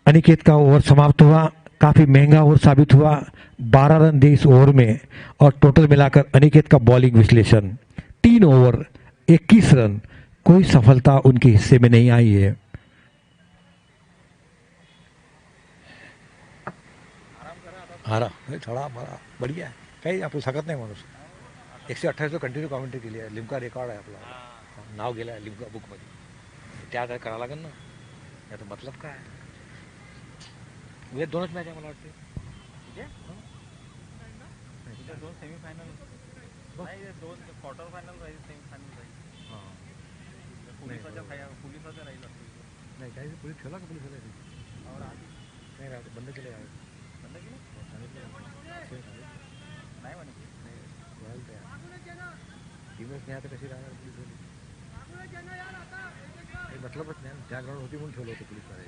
अनिकेत का ओवर समाप्त हुआ। काफी महंगा ओवर साबित हुआ, 12 रन दे इस ओवर में। और टोटल मिलाकर अनिकेत का बॉलिंग विश्लेषण, 3 ओवर 21 रन, कोई सफलता उनके हिस्से में नहीं आई है। हारा थोड़ा बढ़िया है, काही आपलं सकत नाही माणूस. 128 कंटिन्यू कॉमेंट्री केली आहे. लिम्का रेकॉर्ड आहे आपला, नाव गेलं आहे लिम्का बुकमध्ये. त्या आता करावं लागेल ना, याचा मतलब काय. उद्या 2च मॅच आहे मला वाटते. उद्या 2 सेमीफायनल नाही, 2 क्वार्टर फायनल राहील, सेमीफायनल राहील. हां, पोलिसाच्या राहील नाही काही पोलीस ठेवला का पोलीस और आज नाही राहत, बंद केलं आहे. बंद केलं नाही म्हणे. टीमच नाही आता कशी राहणार पोलीस वाली. मतलबच नाही, त्या ग्राउंड होती म्हणून ठेवलं होतं पोलीस वाले.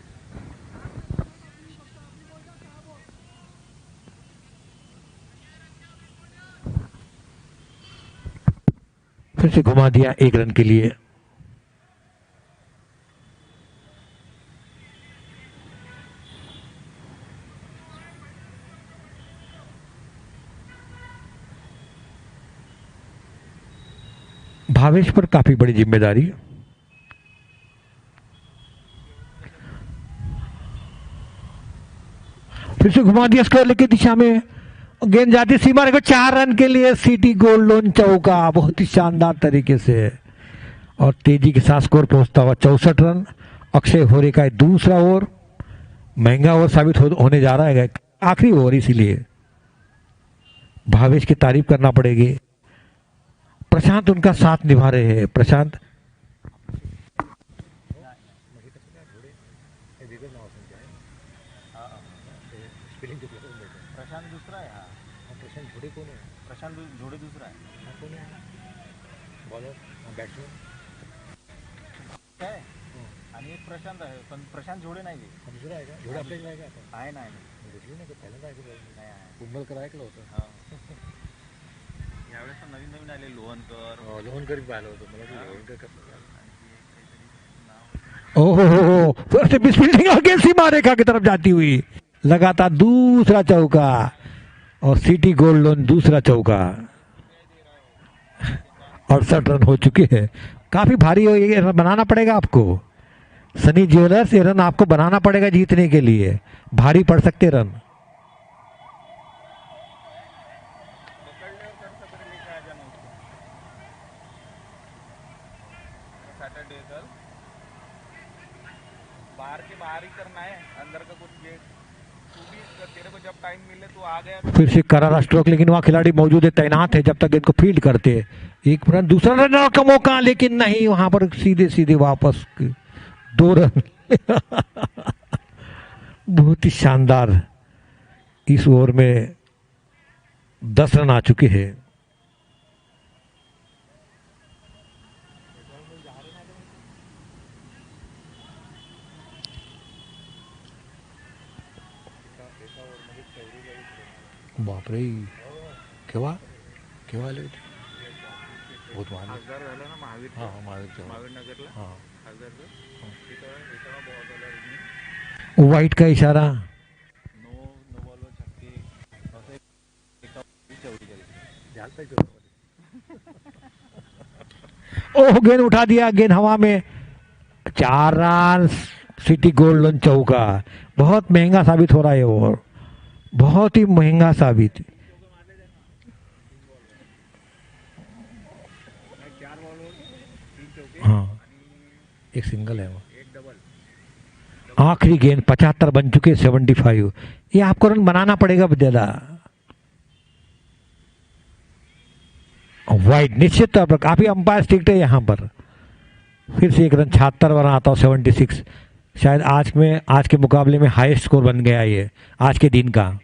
फिर से घुमा दिया 1 रन के लिए. भावेश पर काफी बड़ी जिम्मेदारी. फिर से घुमा दिया स्क्वायर लेग की दिशा में, गेंद जाती सीमा रेखा 4 रन के लिए. सिटी गोल्ड लोन चौका बहुत ही शानदार तरीके से और तेजी के साथ स्कोर पहुंचता हुआ 64 रन. अक्षय होरे का दूसरा ओवर महंगा ओवर साबित होने जा रहा है, आखिरी ओवर, इसीलिए भावेश की तारीफ करना पड़ेगी. प्रशांत उनका साथ निभा रहे हैं. प्रशांत प्रशांत दुसरा आहे. हा प्रशांत झोडे कोण आहे. प्रशांत जोडे दुसरा आहे. कोण आहे बॉलर बॅट्समन काय आणि एक प्रशांत आहे, पण प्रशांत जोडे नाही आहे. दुसरा आहे का. झोडे आपल्या आहे का आता. आहे नाही घेतली नाही का, पहिल्यांदा ऐकलं. नाही आहे. कुंभलकर ऐकलं होतं. हा यावेळेस तर नवीन नवीन आले, लोहनकर. लोहनकर पाहिलं होतं मला. लोहनकर कसं नाव ओहो, फिर से मिसफील्डिंग और गेंद सीमा रेखा की तरफ जाती हुई. लगातार दूसरा चौका और सिटी गोल्ड लोन दूसरा चौका. 68 रन हो चुके हैं. काफी भारी हो, ये बनाना पड़ेगा आपको. सनी ज्वेलर्स, ये रन आपको बनाना पड़ेगा जीतने के लिए, भारी पड़ सकते रन। पकड़ ले और कर सकते लेके आ जाना उसको। सैटरडे कल बाहर के बाहर ही करना है, अंदर का कुछ गेट तू भी तेरे को जब टाइम मिले तू आ गया तो फिर से करारा स्ट्रोक, लेकिन वहां खिलाड़ी मौजूद है, तैनात है, जब तक इनको फील्ड करते। एक रन, दूसरा रन का मौका, लेकिन नहीं, वहां पर सीधे सीधे वापस 2 रन। बहुत ही शानदार। इस ओवर में 10 रन आ चुके हैं। बापरे, केव्हा केव्हा आले होते? बहुत महान. खासदार झालं ना महावीर हां महावीर महावीर नगरला हां. खासदारचं तिथं इथं बॉल वाइट का इशारा. नो नो बॉलवर छक्के असं एका चौडी केली झालं पाहिजे. ओह, गेंद उठा दिया, गेंद हवा में. 4 रन, सिटी गोल्डन चौका. बहुत महंगा साबित हो रहा है ओवर, बहुत ही महंगा साबित. हाँ, एक सिंगल है वो. आखिरी गेंद 75 बन चुके, 75. ये आपको रन बनाना पड़ेगा ज्यादा. वाइड निश्चित तौर पर काफी अंपायर स्ट्रिक्ट है यहाँ पर. फिर से एक रन 76 बना आता हूँ. 76 शायद आज के मुकाबले में हाईएस्ट स्कोर बन गया ये आज के दिन का.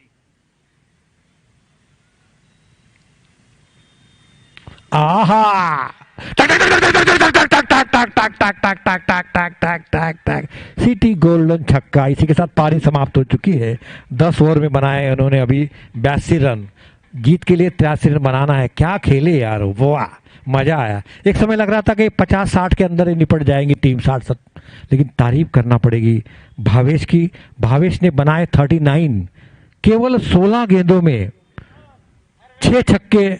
आहा, टक टक टक टक टक टक टक टक टक टक टक टक टक टक टक टक टक. सिटी गोल्डन छक्का. इसी के साथ पारी समाप्त हो चुकी है. 10 ओवर में बनाए उन्होंने अभी 82 रन. जीत के लिए 83 रन बनाना है. क्या खेले यार, वाह, मजा आया. एक समय लग रहा था कि 50-60 के अंदर ही निपट जाएंगी टीम, 60-70, लेकिन तारीफ करना पड़ेगी भावेश की. भावेश ने बनाए 39, केवल 16 गेंदों में 6 छक्के,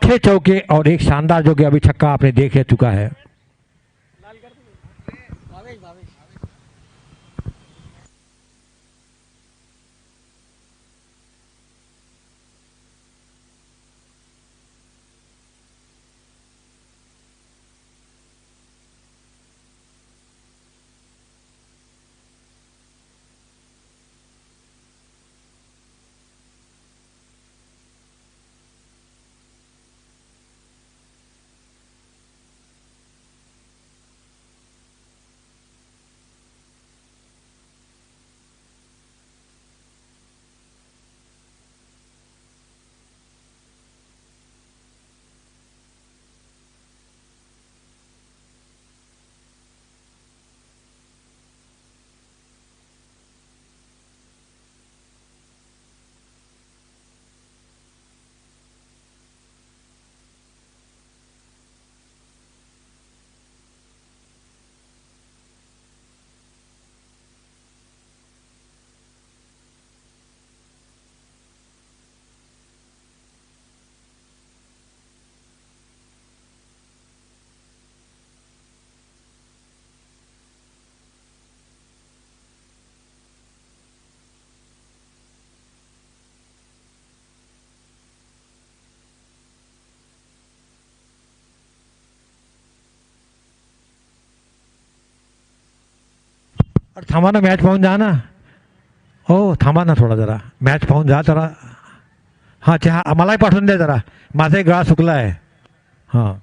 6 चौके और एक शानदार जो कि अभी छक्का आपने देख चुका है. और थांबा ना, मॅच पाहून जा ना. हो, थांबा ना थोडा, जरा मॅच पाहून जा जरा. हां, चहा आम्हालाही पाठवून द्या जरा, माझाही गळा सुकला आहे. हां.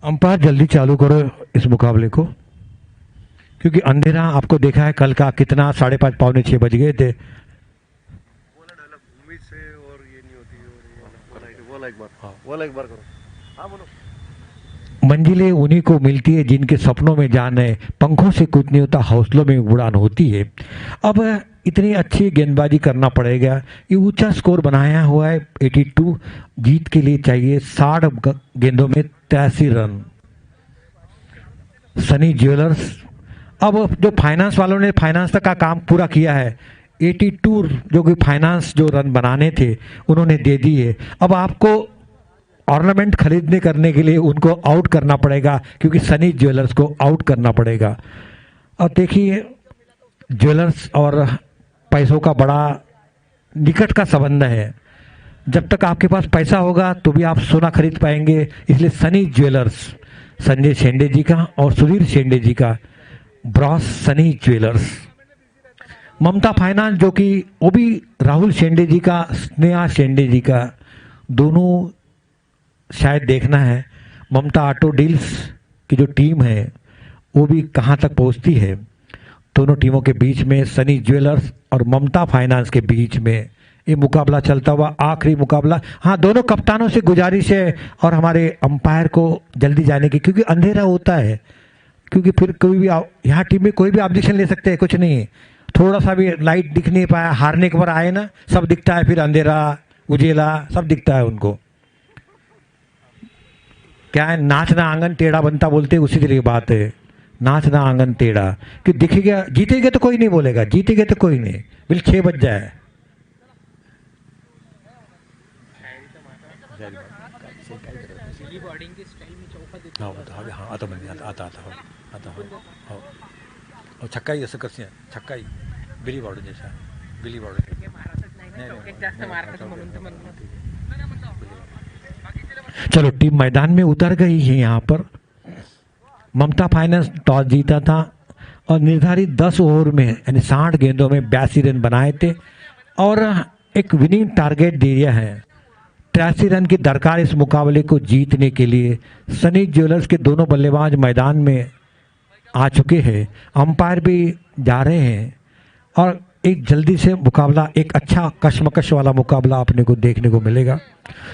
अंपायर जल्दी चालू करो इस मुकाबले को, क्योंकि अंधेरा आपको देखा है कल का कितना, 5:30 पौने 6 बज गए थे. उम्मीद से और ये नहीं होती. और ये वाला एक बार, हाँ वाला एक बार करो. हाँ मंजिलें उन्हीं को मिलती है जिनके सपनों में जान है, पंखों से कुछ नहीं होता, हौसलों में उड़ान होती है। अब इतनी अच्छी गेंदबाजी करना पड़ेगा। ये ऊंचा स्कोर बनाया हुआ है 82, जीत के लिए चाहिए 60 गेंदों में 83 रन। सनी ज्वेलर्स, अब जो फाइनेंस वालों ने फाइनेंस तक का काम पूरा किया है, 82 जो कि फाइनेंस जो रन बनाने थे उन्होंने दे दिए। अब आपको ऑर्नामेंट खरीदने करने के लिए उनको आउट करना पड़ेगा, क्योंकि सनी ज्वेलर्स को आउट करना पड़ेगा। अब देखिए, ज्वेलर्स और पैसों का बड़ा निकट का संबंध है। जब तक आपके पास पैसा होगा तो भी आप सोना खरीद पाएंगे। इसलिए सनी ज्वेलर्स, संजय शेंडे जी का और सुधीर शेंडे जी का ब्रॉस सनी ज्वेलर्स। ममता फाइनेंस जो कि वो भी राहुल शेंडे जी का, स्नेहा शेंडे जी का, दोनों शायद देखना है ममता ऑटो डील्स की जो टीम है वो भी कहाँ तक पहुँचती है। दोनों टीमों के बीच में, सनी ज्वेलर्स और ममता फाइनेंस के बीच में ये मुकाबला चलता हुआ, आखिरी मुकाबला। हाँ, दोनों कप्तानों से गुजारिश है और हमारे अंपायर को जल्दी जाने की, क्योंकि अंधेरा होता है, क्योंकि फिर कोई भी यहाँ टीम में कोई भी ऑब्जेक्शन ले सकते हैं, कुछ नहीं है। थोड़ा सा भी लाइट दिख नहीं पाया, हारने के बाद आए ना, सब दिखता है, फिर अंधेरा उजेला सब दिखता है उनको। क्या है, नाचना आंगन टेढ़ा बनता बोलते, उसी तरह की बात है, नाचना आंगन टेढ़ा। कि दिखेगा, जीतेगे तो कोई नहीं बोलेगा, जीतेगे तो कोई नहीं, बिल 6 बज जाए। और छक्का ही असं करते छक्का ही बिली बॉर्डर जैसा, बिली बॉर्डर। चलो, टीम मैदान में उतर गई है। यहाँ पर ममता फाइनेंस टॉस जीता था और निर्धारित 10 ओवर में यानी 60 गेंदों में 82 रन बनाए थे और एक विनिंग टारगेट दिया है। 83 रन की दरकार इस मुकाबले को जीतने के लिए। सनी ज्वेलर्स के दोनों बल्लेबाज मैदान में आ चुके हैं, अंपायर भी जा रहे हैं और एक जल्दी से मुकाबला, एक अच्छा कशमकश वाला मुकाबला अपने को देखने को मिलेगा।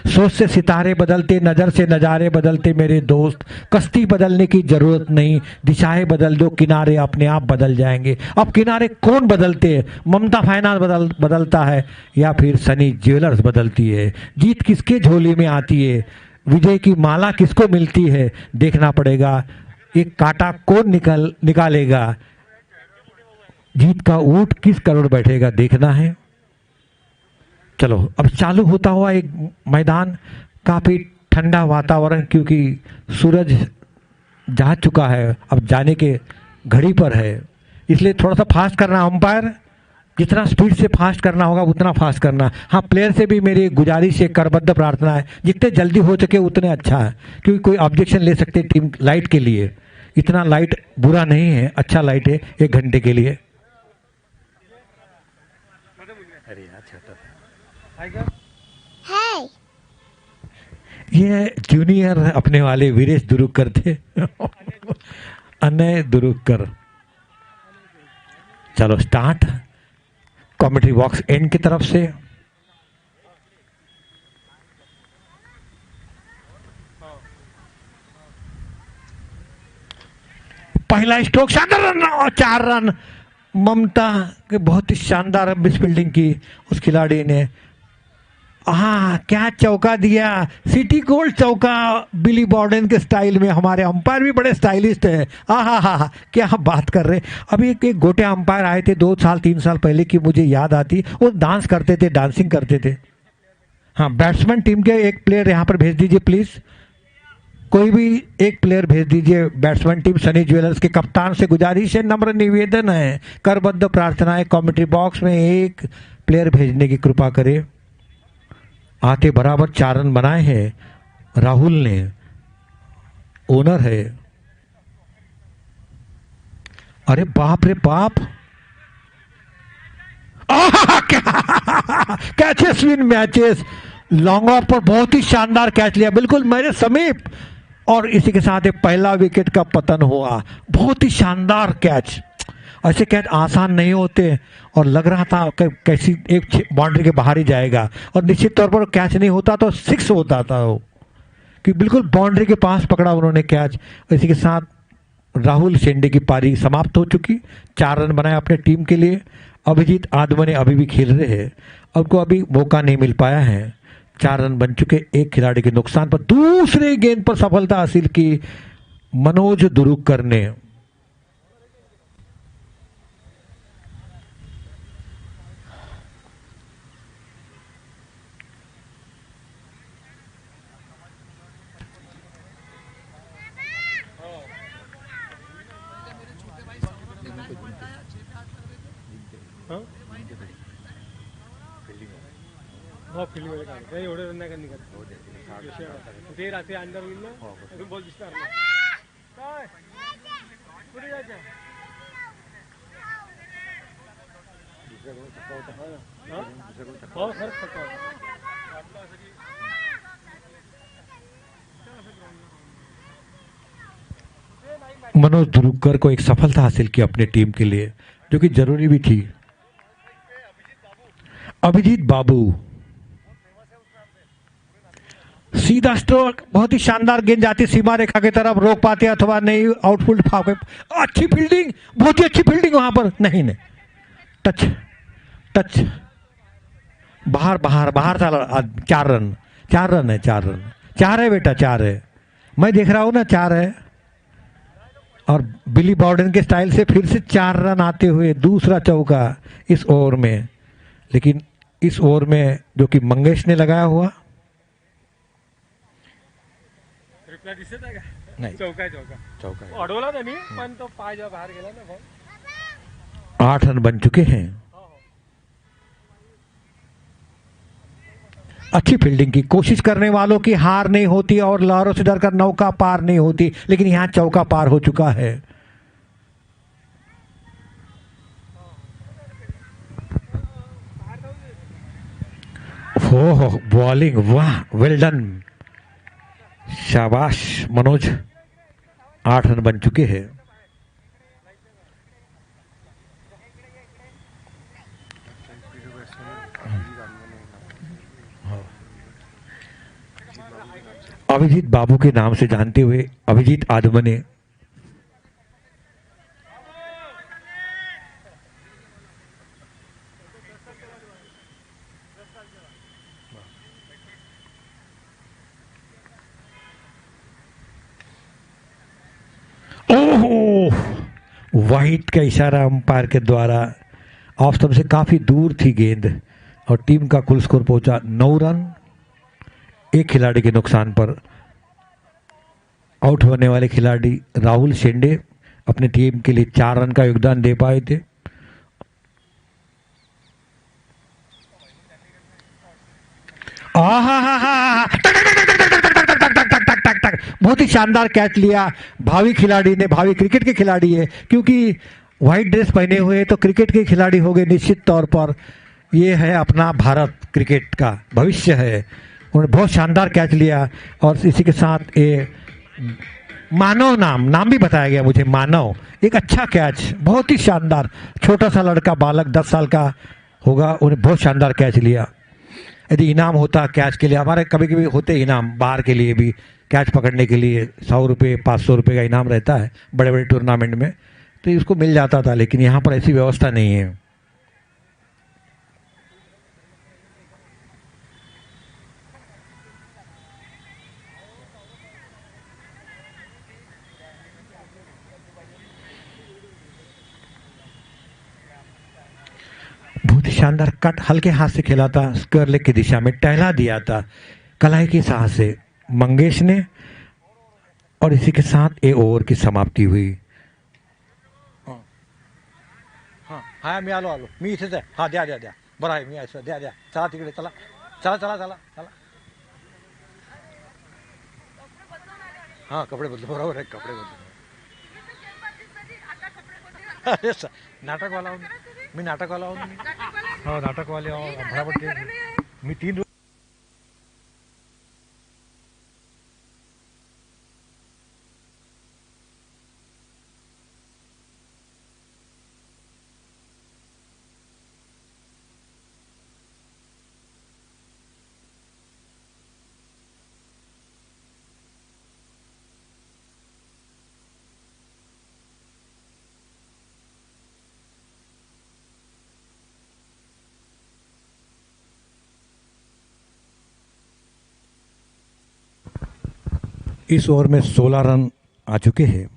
सोच से सितारे बदलते, नज़र से नज़ारे बदलते मेरे दोस्त, कश्ती बदलने की ज़रूरत नहीं, दिशाएं बदल दो, किनारे अपने आप बदल जाएंगे। अब किनारे कौन बदलते हैं? ममता फाइनेंस बदलता है या फिर सनी ज्वेलर्स बदलती है? जीत किसके झोली में आती है? विजय की माला किसको मिलती है? देखना पड़ेगा। एक कांटा कौन निकालेगा? जीत का ऊंट किस करोड़ बैठेगा, देखना है। चलो, अब चालू होता हुआ एक मैदान, काफ़ी ठंडा वातावरण, क्योंकि सूरज जा चुका है, अब जाने के घड़ी पर है, इसलिए थोड़ा सा फास्ट करना। अंपायर जितना स्पीड से फास्ट करना होगा उतना फास्ट करना। हाँ, प्लेयर से भी मेरी गुजारिश है, करबद्ध प्रार्थना है, जितने जल्दी हो सके उतने अच्छा है, क्योंकि कोई ऑब्जेक्शन ले सकते टीम लाइट के लिए। इतना लाइट बुरा नहीं है, अच्छा लाइट है 1 घंटे के लिए। अरे यार, हाय, ये जूनियर अपने वाले वीरेश दुरुक्कर थे अनय दुरुक्कर। चलो स्टार्ट, कमेंट्री बॉक्स एंड की तरफ से। पहला स्ट्रोक, शानदार रन और 4 रन। ममता के बहुत ही शानदार मिस फील्डिंग की उस खिलाड़ी ने। हाँ, क्या चौका दिया, सिटी गोल्ड चौका बिली बॉर्डन के स्टाइल में। हमारे अंपायर भी बड़े स्टाइलिस्ट है। हाँ, क्या बात कर रहे। अभी एक गोटे अंपायर आए थे 2 साल 3 साल पहले की, मुझे याद आती, वो डांस करते थे, डांसिंग करते थे। हाँ, बैट्समैन टीम के एक प्लेयर यहाँ पर भेज दीजिए प्लीज, कोई भी एक प्लेयर भेज दीजिए बैट्समैन टीम। सनी ज्वेलर्स के कप्तान से गुजारिश है, नम्र निवेदन है, करबद्ध प्रार्थना है, कमेंट्री बॉक्स में एक प्लेयर भेजने की कृपा करें। आते बराबर 4 रन बनाए हैं राहुल ने, ओनर है। अरे बाप रे बाप, catches win matches. Long off पर बहुत ही शानदार कैच लिया, बिल्कुल मेरे समीप, और इसी के साथ एक पहला विकेट का पतन हुआ। बहुत ही शानदार कैच, ऐसे कैच आसान नहीं होते और लग रहा था कि कैसी एक बाउंड्री के बाहर ही जाएगा, और निश्चित तौर पर कैच नहीं होता तो 6 होता था वो, कि बिल्कुल बाउंड्री के पास पकड़ा उन्होंने कैच। इसी के साथ राहुल शेंडे की पारी समाप्त हो चुकी। 4 रन बनाए अपने टीम के लिए। अभिजीत आदमने अभी भी खेल रहे हैं, उनको अभी मौका नहीं मिल पाया है। 4 रन बन चुके एक खिलाड़ी के नुकसान पर। दूसरे गेंद पर सफलता हासिल की मनोज दुरुक्कर ने। हाँ हो फील्ड मध्ये काय काही एवढं रन नाही का निघत ते रात्री अंडर होईल ना अजून बॉल दिसणार नाही काय कुठे जायचं हो खरंच फक्त मनोज दुरुक्कर को एक सफलता हासिल की अपने टीम के लिए, जो कि जरूरी भी थी। अभिजीत बाबू सीधा स्ट्रोक, बहुत ही शानदार गेंद जाती सीमा रेखा की तरफ, रोक पाते अथवा नहीं, आउटफील्ड फाके। अच्छी फील्डिंग, बहुत ही अच्छी फील्डिंग वहां पर। नहीं नहीं, टच टच, बाहर बाहर बाहर था। 4 रन, 4 रन है, 4 रन, 4 है बेटा, 4 है। मैं देख रहा हूं ना, 4 है। और बिली बॉर्डन के स्टाइल से फिर से 4 रन आते हुए दूसरा चौका इस ओवर में। लेकिन इस ओवर में जो कि मंगेश ने लगाया हुआ, रिप्लाय दिसत आहे का नाही, चौका चौका अडवला त्यांनी पण तो पाय जेव्हा बाहेर गेला ना बॉल 8 रन बन चुके हैं। अच्छी फील्डिंग की कोशिश करने वालों की हार नहीं होती और लहरों से डरकर नौका पार नहीं होती, लेकिन यहां चौका पार हो चुका है। हो बॉलिंग, वाह, वेल डन, शाबाश मनोज। 8 रन बन चुके हैं। अभिजीत बाबू के नाम से जानते हुए अभिजीत आदमने ओहो, वाइट का इशारा अंपायर के द्वारा। ऑफ स्टंप से काफी दूर थी गेंद और टीम का कुल स्कोर पहुंचा 9 रन। एक खिलाड़ी के नुकसान पर आउट होने वाले खिलाड़ी राहुल शेंडे अपनी टीम के लिए 4 रन का योगदान दे पाए थे। बहुत ही शानदार कैच लिया भावी खिलाड़ी ने। भावी क्रिकेट के खिलाड़ी है, क्योंकि व्हाइट ड्रेस पहने हुए तो क्रिकेट के खिलाड़ी हो गए निश्चित तौर पर। ये है अपना भारत क्रिकेट का भविष्य है। उन्होंने बहुत शानदार कैच लिया और इसी के साथ ये मानव नाम भी बताया गया मुझे, मानव। एक अच्छा कैच, बहुत ही शानदार। छोटा सा लड़का, बालक 10 साल का होगा, उन्हें बहुत शानदार कैच लिया। यदि इनाम होता कैच के लिए, हमारे कभी कभी होते इनाम बाहर के लिए भी, कैच पकड़ने के लिए 100 रुपये 500 रुपये का इनाम रहता है बड़े बड़े टूर्नामेंट में, तो इसको मिल जाता था। लेकिन यहाँ पर ऐसी व्यवस्था नहीं है। बहुत ही शानदार कट हल्के हाथ से खेला था, स्क्वायर लेग की दिशा में टहला दिया था कलाई के साथ से मंगेश ने। और इसी के साथ ए ओवर की समाप्ति हुई। हाँ मी आलो मी इथेच आहे। हा द्या बरं आहे, मी असं द्या चला तिकडे, चला चला चला चला चला। हाँ कपड़े बदलो, बरोबर है, कपड़े बदलो। अरे नाटक वाला हूँ मी, नाटक वाला हूँ मी। हाँ नाटक वाले बराबर मी 3 इस ओवर में 16 रन आ चुके हैं।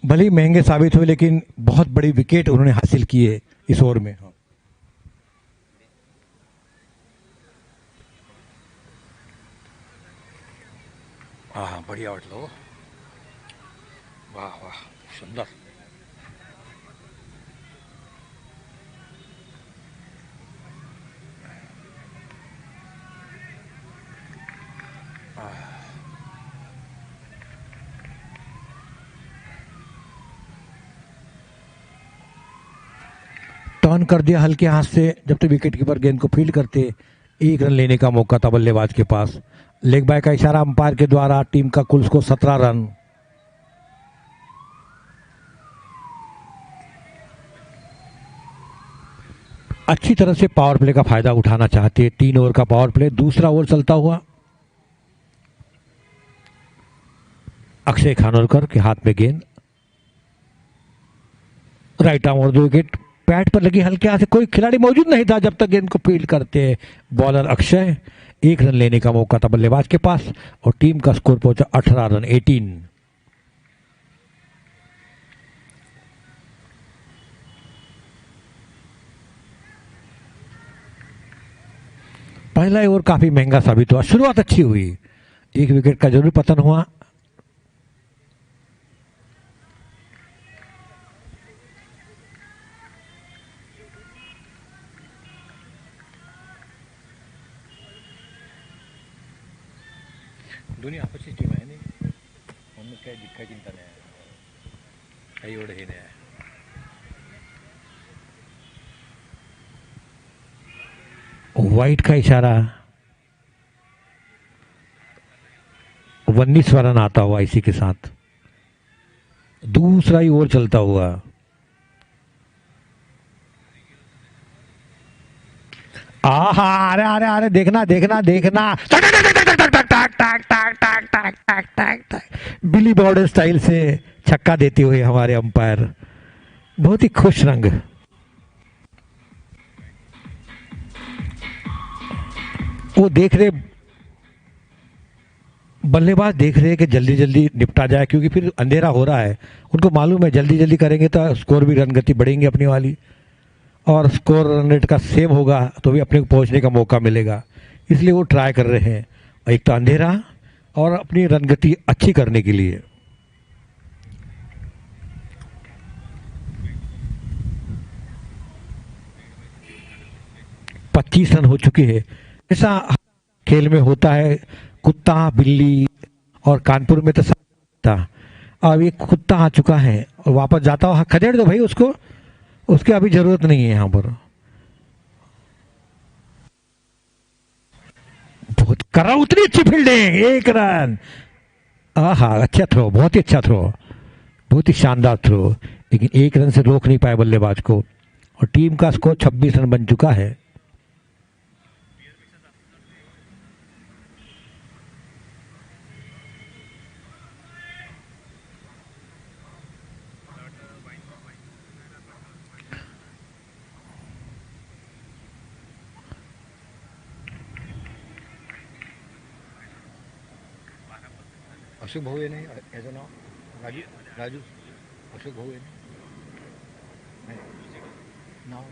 भले ही महंगे साबित हुए लेकिन बहुत बड़ी विकेट उन्होंने हासिल की है इस ओवर में। हाँ, बढ़िया आउट लो, वाह वाह, सुंदर। टर्न कर दिया हल्के हाथ से, जब तक विकेट कीपर गेंद को फील्ड करते 1 रन लेने का मौका था बल्लेबाज के पास। लेग बाय का इशारा अंपायर के द्वारा टीम का कुल स्कोर 17 रन। अच्छी तरह से पावर प्ले का फायदा उठाना चाहते हैं। 3 ओवर का पावर प्ले, दूसरा ओवर चलता हुआ। अक्षय खानोलकर के हाथ में गेंद, राइट आर्म और 2 विकेट। पैड पर लगी हल्के हाथ से, कोई खिलाड़ी मौजूद नहीं था जब तक गेंद को फील्ड करते बॉलर अक्षय। 1 रन लेने का मौका था बल्लेबाज के पास और टीम का स्कोर पहुंचा 18 रन 18। पहला ओवर काफी महंगा साबित हुआ। शुरुआत अच्छी हुई, 1 विकेट का जरूर पतन हुआ। दोन्ही आपसची टीम आहे नाही, म्हणून काही दिक्कत चिंता नाही आहे, काही एवढं हे नाही आहे। वाइट का इशारा, 19वां रन आता हुआ इसी के साथ। दूसरा ही ओवर चलता हुआ। आहा, अरे अरे अरे, देखना देखना देखना, बिली बॉर्डर स्टाइल से छक्का देते हुए हमारे अंपायर बहुत ही खुश रंग। वो देख रहे, बल्लेबाज देख रहे हैं कि जल्दी जल्दी निपटा जाए, क्योंकि फिर अंधेरा हो रहा है। उनको मालूम है जल्दी जल्दी करेंगे तो स्कोर भी, रन गति बढ़ेंगे अपनी वाली, और स्कोर रन रेट का सेम होगा तो भी अपने को पहुंचने का मौका मिलेगा। इसलिए वो ट्राई कर रहे हैं, एक तो अंधेरा और अपनी रन गति अच्छी करने के लिए। पच्चीस रन हो चुके हैं। ऐसा खेल में होता है, कुत्ता बिल्ली, और कानपुर में तो था। अब एक कुत्ता आ चुका है और वापस जाता हो, खदेड़ दो भाई उसको, उसकी अभी जरूरत नहीं है यहाँ पर। बहुत कर रहा, उतनी अच्छी फील्डिंग, 1 रन। आहा, अच्छा थ्रो, बहुत ही अच्छा थ्रो, बहुत ही शानदार थ्रो, लेकिन 1 रन से रोक नहीं पाए बल्लेबाज को, और टीम का स्कोर 26 रन बन चुका है। अशोक भाऊ नाही, याचं नाव राजू, राजू अशोक भाऊ आहे नाव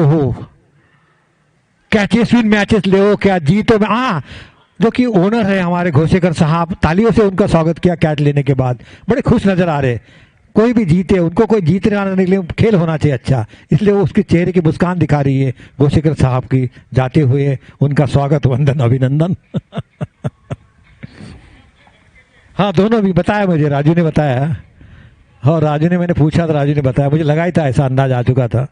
हो कैचेस विन मैचेस ले, क्या जीतो में। हाँ, जो कि ओनर है हमारे घोषेकर साहब, तालियों से उनका स्वागत किया कैच लेने के बाद, बड़े खुश नजर आ रहे। कोई भी जीते, उनको कोई जीतने आने के लिए खेल होना चाहिए अच्छा, इसलिए वो उसके चेहरे की मुस्कान दिखा रही है घोषेकर साहब की, जाते हुए उनका स्वागत, वंदन, अभिनंदन। हाँ, दोनों भी बताया मुझे, राजू ने बताया। हाँ, राजू ने, मैंने पूछा तो राजू ने बताया, मुझे लगा ही था, ऐसा अंदाज आ चुका था।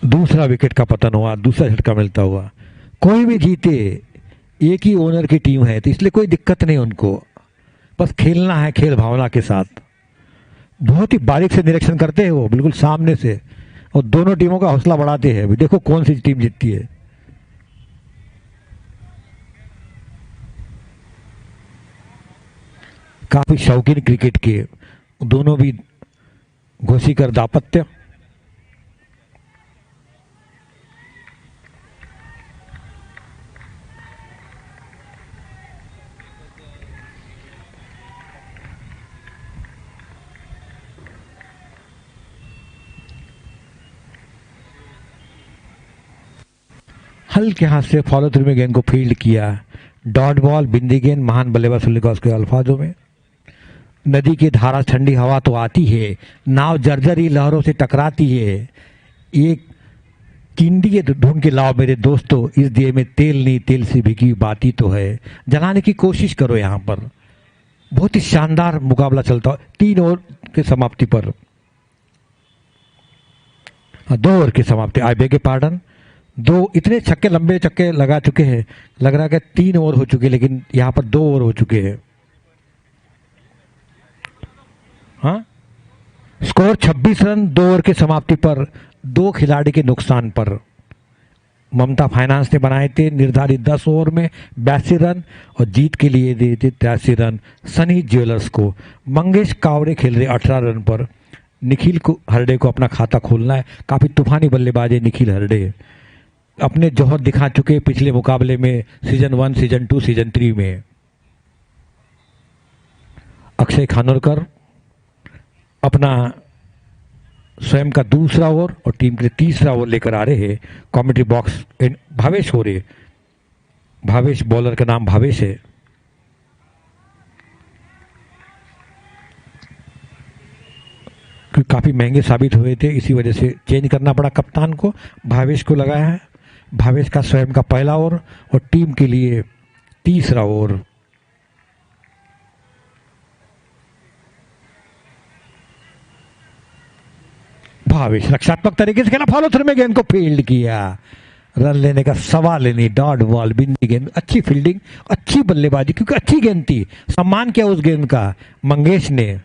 दूसरा विकेट का पतन हुआ, दूसरा झटका मिलता हुआ। कोई भी जीते, एक ही ओनर की टीम है तो इसलिए कोई दिक्कत नहीं उनको, बस खेलना है खेल भावना के साथ। बहुत ही बारीक से निरीक्षण करते हैं वो, बिल्कुल सामने से और दोनों टीमों का हौसला बढ़ाते हैं। अभी देखो कौन सी टीम जीतती है। काफी शौकीन क्रिकेट के दोनों भी घोषी कर दापत्य। हल्के हाथ से फॉलो थ्रू में गेंद को फील्ड किया। डॉट बॉल, बिंदी गेंद, महान बल्लेबाज सुल्लिकॉस के अल्फाजों में। नदी की धारा ठंडी हवा तो आती है, नाव जर्जरी लहरों से टकराती है। एक किंडी ढूंढ के लाओ मेरे दोस्तों, इस दिए में तेल नहीं, तेल से भीगी बाती तो है। जलाने की कोशिश करो। यहाँ पर बहुत ही शानदार मुकाबला चलता है 3 ओवर के समाप्ति पर। 2 ओवर की समाप्ति, आई बेग पार्डन। 2 इतने छक्के, लंबे छक्के लगा चुके हैं, लग रहा है कि 3 ओवर हो चुके, लेकिन यहाँ पर 2 ओवर हो चुके हैं। हाँ, स्कोर 26 रन 2 ओवर की समाप्ति पर, 2 खिलाड़ी के नुकसान पर। ममता फाइनेंस ने बनाए थे निर्धारित 10 ओवर में 82 रन और जीत के लिए दिए थे 83 रन सनी ज्वेलर्स को। मंगेश कावरे खेल रहे 18 रन पर। निखिल हरडे को अपना खाता खोलना है। काफी तूफानी बल्लेबाज है निखिल हरडे, अपने जौहर दिखा चुके पिछले मुकाबले में, सीजन 1, सीजन 2, सीजन 3 में। अक्षय खानोलकर अपना स्वयं का दूसरा ओवर और टीम के लिए तीसरा ओवर लेकर आ रहे हैं। कमेंट्री बॉक्स भावेश हो रहे, भावेश, बॉलर का नाम भावेश है। क्योंकि काफी महंगे साबित हुए थे, इसी वजह से चेंज करना पड़ा कप्तान को। भावेश को लगाया है। भावेश का स्वयं का पहला ओवर और टीम के लिए तीसरा ओवर। भावेश रक्षात्मक तरीके से खेला, फॉलो थ्रू में गेंद को फील्ड किया। रन लेने का सवाल ही नहीं। डॉट बॉल, बिंदी गेंद, अच्छी फील्डिंग, अच्छी बल्लेबाजी, क्योंकि अच्छी गेंद थी। सम्मान किया उस गेंद का मंगेश ने।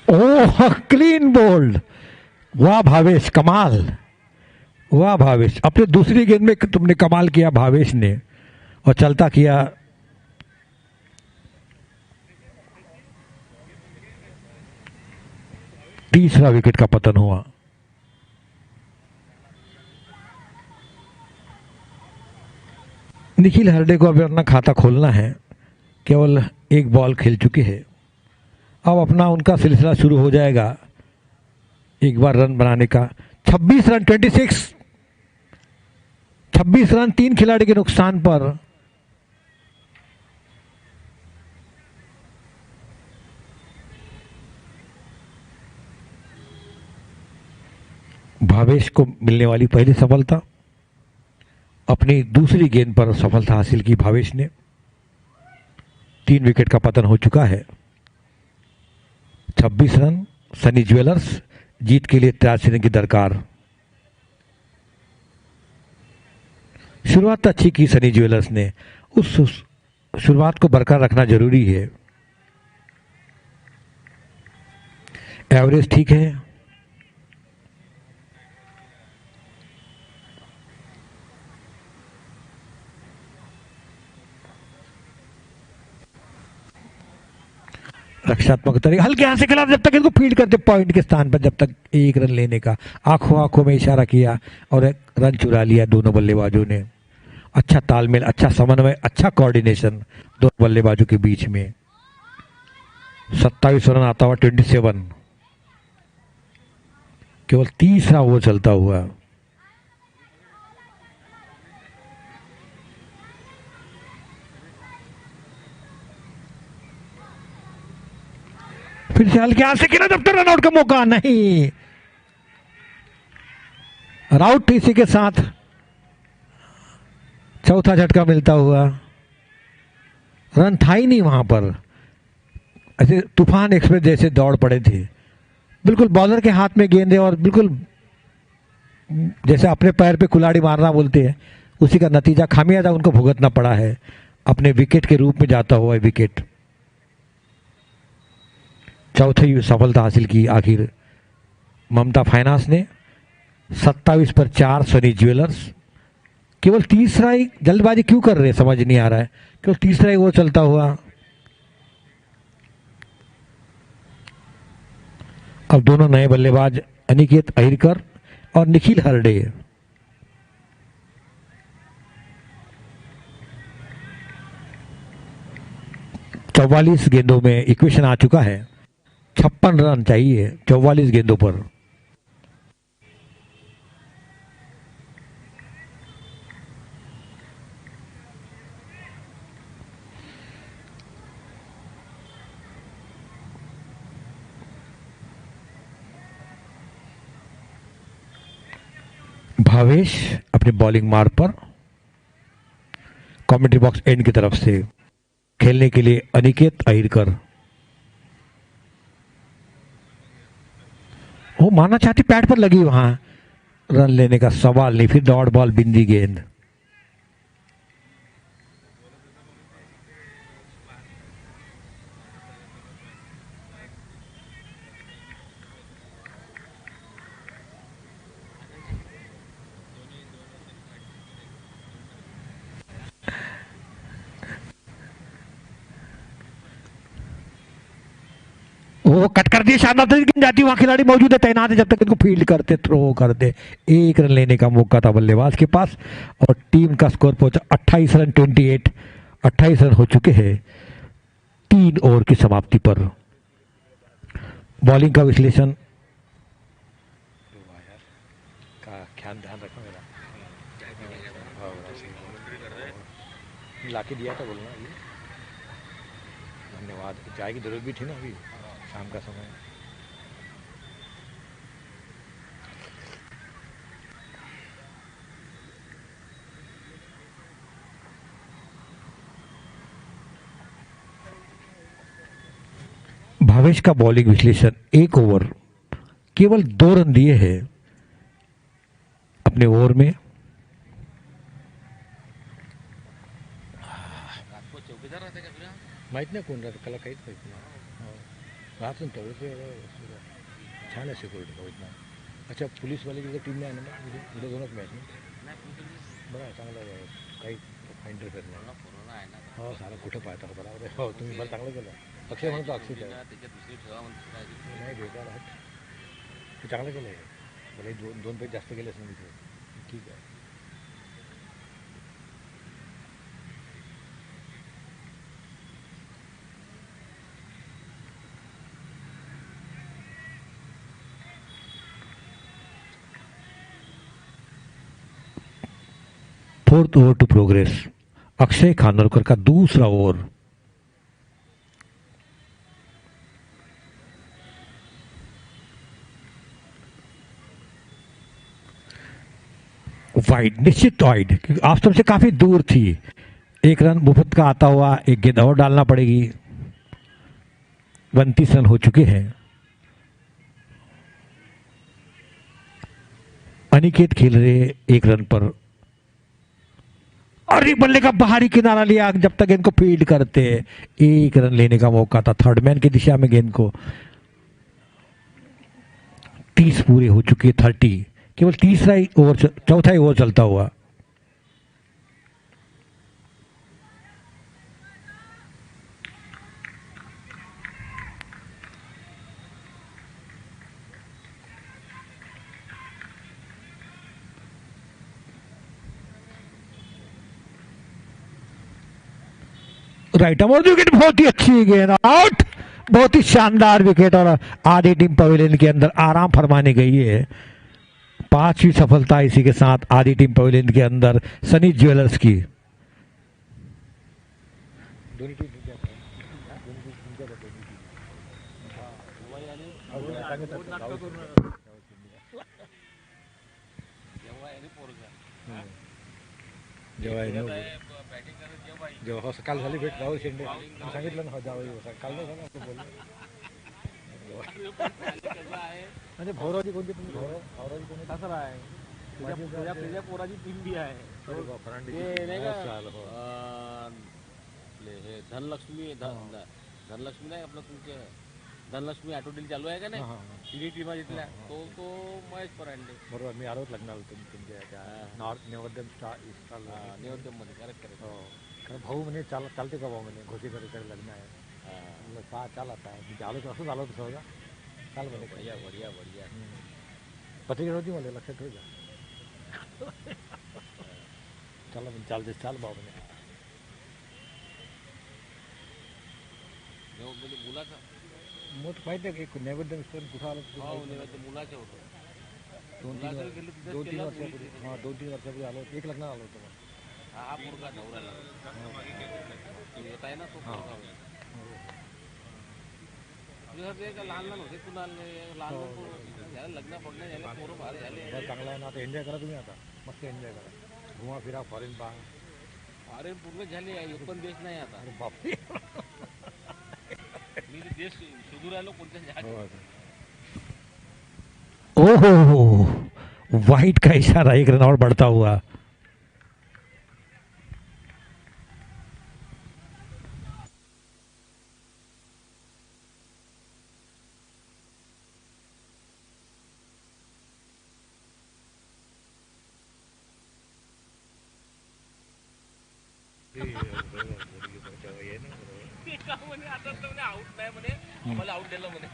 ओह, क्लीन बोल्ड। वाह भावेश, कमाल। वाह भावेश, अपने दूसरी गेंद में तुमने कमाल किया भावेश ने, और चलता किया। तीसरा विकेट का पतन हुआ। निखिल हरडे को अभी अपना खाता खोलना है। केवल 1 बॉल खेल चुके हैं। अब अपना उनका सिलसिला शुरू हो जाएगा एक बार रन बनाने का। 26 रन 26 रन 3 खिलाड़ी के नुकसान पर। भावेश को मिलने वाली पहली सफलता। अपनी दूसरी गेंद पर सफलता हासिल की भावेश ने। 3 विकेट का पतन हो चुका है। 26 रन, सनी ज्वेलर्स जीत के लिए 83 रन की दरकार। शुरुआत अच्छी की सनी ज्वेलर्स ने, उस शुरुआत को बरकरार रखना जरूरी है। एवरेज ठीक है। रक्षात्मक तरीके, हल्के हाथ से खिला, जब तक इनको फील्ड करते पॉइंट के स्थान पर, जब तक 1 रन लेने का। आंखों आंखों में इशारा किया और एक रन चुरा लिया दोनों बल्लेबाजों ने। अच्छा तालमेल, अच्छा समन्वय, अच्छा कोऑर्डिनेशन दोनों बल्लेबाजों के बीच में। 27 रन आता हुआ 27। केवल तीसरा ओवर चलता हुआ। फिर से हल्के हाथ से खेला, जब तक रनआउट का मौका नहीं। राउट इसी के साथ चौथा झटका मिलता हुआ। रन था ही नहीं वहां पर। ऐसे तूफान एक्सप्रेस जैसे दौड़ पड़े थे, बिल्कुल बॉलर के हाथ में गेंद है और बिल्कुल जैसे अपने पैर पे कुल्हाड़ी मारना बोलते हैं, उसी का नतीजा खामियाजा उनको भुगतना पड़ा है, अपने विकेट के रूप में जाता हुआ विकेट। चौथी सफलता हासिल की आखिर ममता फाइनेंस ने, 27 पर 4 सनी ज्वेलर्स। केवल तीसरा ही, जल्दबाजी क्यों कर रहे हैं समझ नहीं आ रहा है, केवल तीसरा ही वो चलता हुआ। अब दोनों नए बल्लेबाज अनिकेत अहिरकर और निखिल हरडे। चौवालीस गेंदों में इक्वेशन आ चुका है, 56 रन चाहिए 44 गेंदों पर। भावेश अपने बॉलिंग मार्ग पर, कमेंट्री बॉक्स एंड की तरफ से खेलने के लिए अनिकेत अहिरकर। वो मानना चाहती पैड पर लगी, वहां रन लेने का सवाल नहीं, फिर डॉट बॉल बिंदी गेंद। वो कट कर दिए, शानदार तरीके से जाती, वहां खिलाड़ी मौजूद है, तैनात है, जब तक इनको फील्ड करते, थ्रो करते। एक रन लेने का मौका था बल्लेबाज के पास और टीम का स्कोर पहुंचा 28 रन 28। 28 रन हो चुके हैं 3 ओवर की समाप्ति पर। बॉलिंग का विश्लेषण ध्यान रखो मेरा, लाके दिया था बोलना, धन्यवाद। चाय की जरूरत भी थी ना अभी शाम का समय। भावेश का बॉलिंग विश्लेषण, 1 ओवर केवल 2 रन दिए हैं अपने ओवर में। माहित नाही कोण राहतं, त्याला काहीच माहित नाही, राहत छान आहे सिक्युरिटी होत नाही। अच्छा पुलिसवाले की टीम नाही ना, उद्या दोनच मॅच ना, बरं आहे, चांगलं आहे, काही इंटरफेअर नाही। हो सारा कुठं पाहता का बरोबर आहे, हो तुम्ही मला चांगलं केलं। अक्षय म्हणतो अक्षय नाही भेटायला आहेत, ते चांगलं केलं आहे, भले दोन पेज जास्त केले असं तिथे, ठीक आहे। Fourth over to progress, Akshay Khanolkar का दूसरा ओवर। वाइड, निश्चित वाइड, क्योंकि ऑफ से काफी दूर थी। 1 रन मुफ्त का आता हुआ, 1 गेंद और डालना पड़ेगी। 29 रन हो चुके हैं। अनिकेत खेल रहे 1 रन पर, और बल्ले का बाहरी किनारा लिया, जब तक इनको फील्ड करते 1 रन लेने का मौका था थर्ड मैन की दिशा में गेंद को। 30 पूरे हो चुके, 30, केवल तीसरा ही ओवर, चौथा ही ओवर चलता हुआ। राइट और विकेट, बहुत ही अच्छी गेंद, आउट, बहुत ही शानदार विकेट, और आधी टीम पवेलियन के अंदर आराम फरमाने गई है। 5वीं सफलता इसी के साथ आधी टीम पवेलियन के अंदर सनी ज्वेलर्स की। जेव्हा काल झाली भेट राहुल शेंडे सांगितलं ना जावं काल नाही झालं आपलं बोलणं म्हणजे भौराची कोणती तुम्ही भौराची कोणी सासरा आहे त्याच्या पोराची टीम बी आहे ते नाही का आपले हे धनलक्ष्मी धनलक्ष्मी नाही आपलं तुमचे धनलक्ष्मी ऑटो डील चालू आहे का नाही तिन्ही टीमा जिथल्या तो महेश परांडे. बरोबर मी आलोच लग्नाला तुमच्या त्या नॉर्थ नैवेद्यम नैवेद्यम मध्ये करेक्ट हो कारण भाऊ म्हणे चालते का भाऊ म्हणे घोषेकरकडे लग्न आहे म्हणलं चालत आहे म्हणजे आलो असंच आलो होतं सहजा चाल म्हणे बढिया बढिया बढिया. पत्रिका होती मला लक्षात ठेव जा चला म्हणजे चालते चाल भाऊ म्हणे म्हणजे मुलाचा मग माहिती आहे की नैवेद्य मिस्टर कुठं आलं नैवेद्य मुलाचं होतं. दोन तीन वर्षापूर्वी हां 2-3 वर्षापूर्वी आलो होतो एक लग्न आलो होतो मग हा मुलगा नवऱ्याला येत आहे ना तो तुझ्यासाठी का लहान लहान होते तू लहान लहान लग्न बघणं झालं पोरं बाहेर झाले चांगला आहे ना आता एन्जॉय करा तुम्ही आता मस्त एन्जॉय करा घुमा फिरा फॉरेन पहा अरे पूर्ण झाले एक पण देश नाही आता. अरे बापरे मी देश शोधू राहिलो कोणत्या जागी. ओहो वाइट का इशारा एक रन और बढ़ता हुआ आउट नाही म्हणे आम्हाला आउट दिलं म्हणे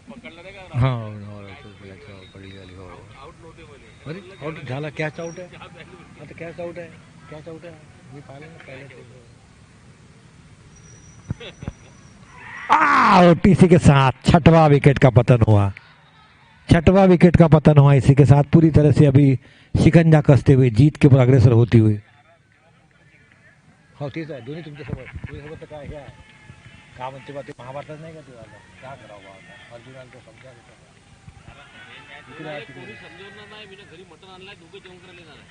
पकडलं नाही का हाँ बड़ी वाली हो आउट नव्हते म्हणे. अरे आउट झाला कॅच आउट आहे आता कॅच आउट आहे मी पाहिलं ना पहले और इसी के साथ छठवां विकेट का पतन हुआ इसी के साथ पूरी तरह से अभी शिकंजा कसते हुए जीत के ऊपर अग्रसर होती हुई हो ठीक आहे दोन्ही तुमच्यासोबत तर काय हे आहे का म्हणते बा ते महाभारतात नाही का ते काय करावं आता अर्जुनाला तो समजा कोणी समजवणार नाही मी घरी मटण आणलाय दोघे जेवण करायला जाणार.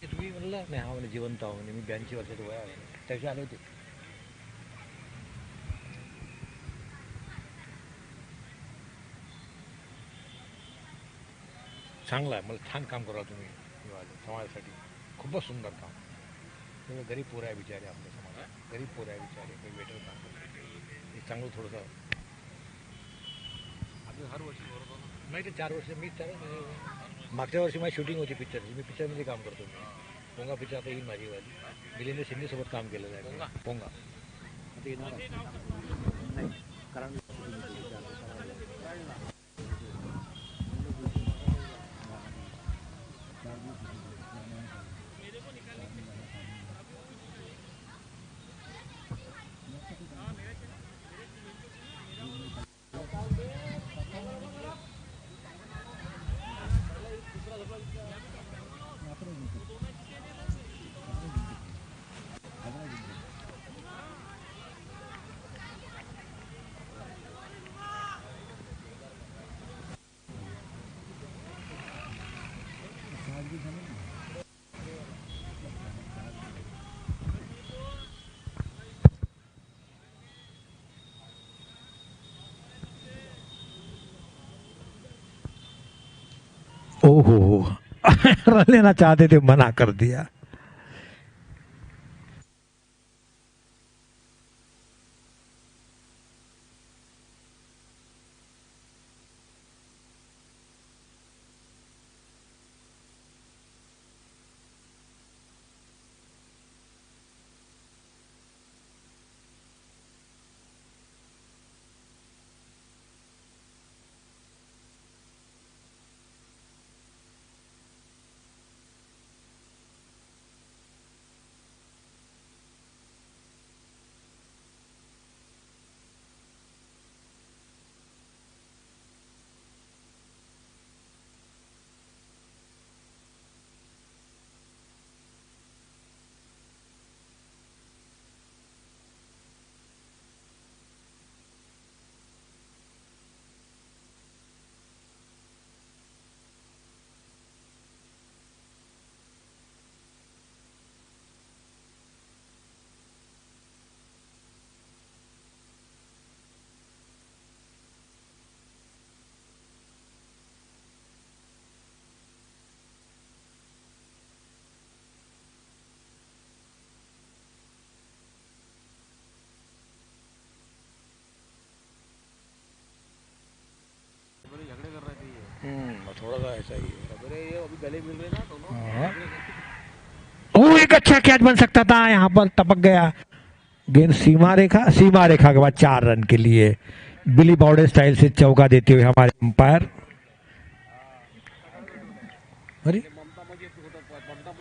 तुम्ही म्हणलं नाही हा म्हणे जिवंत आहो म्हणे मी 82 वर्षाचं वय आहे त्याशी आले होते चांगलं आहे मला छान काम करा तुम्ही समाजासाठी खूपच सुंदर काम सगळं गरीब पोरं आहे बिचारे आपल्या समाजात गरीब पोरं आहे बिचारे काही वेटर काम करतात हे चांगलं थोडंसं हर वर्षी बरोबर नाही ते 4 वर्ष मी मागच्या वर्षी माझी शूटिंग होती पिक्चरची मी पिक्चरमध्ये काम करतो मी पोंगा पिक्चर आता येईल माझी वाली मिलिंद शिंदेसोबत काम केलेलं आहे पोंगा आता येणार नाही कारण ओहो रन लेना चाहते थे मना कर दिया थोड़ा सा ऐसा ही है। सवेरे ये अभी गले मिल रहे ना दोनों। हाँ। ओ एक अच्छा कैच बन सकता था, यहाँ पर टपक गया गेंद सीमा रेखा के बाद 4 रन के लिए बिली बाउडे स्टाइल से चौका देते हुए हमारे अंपायर। अरे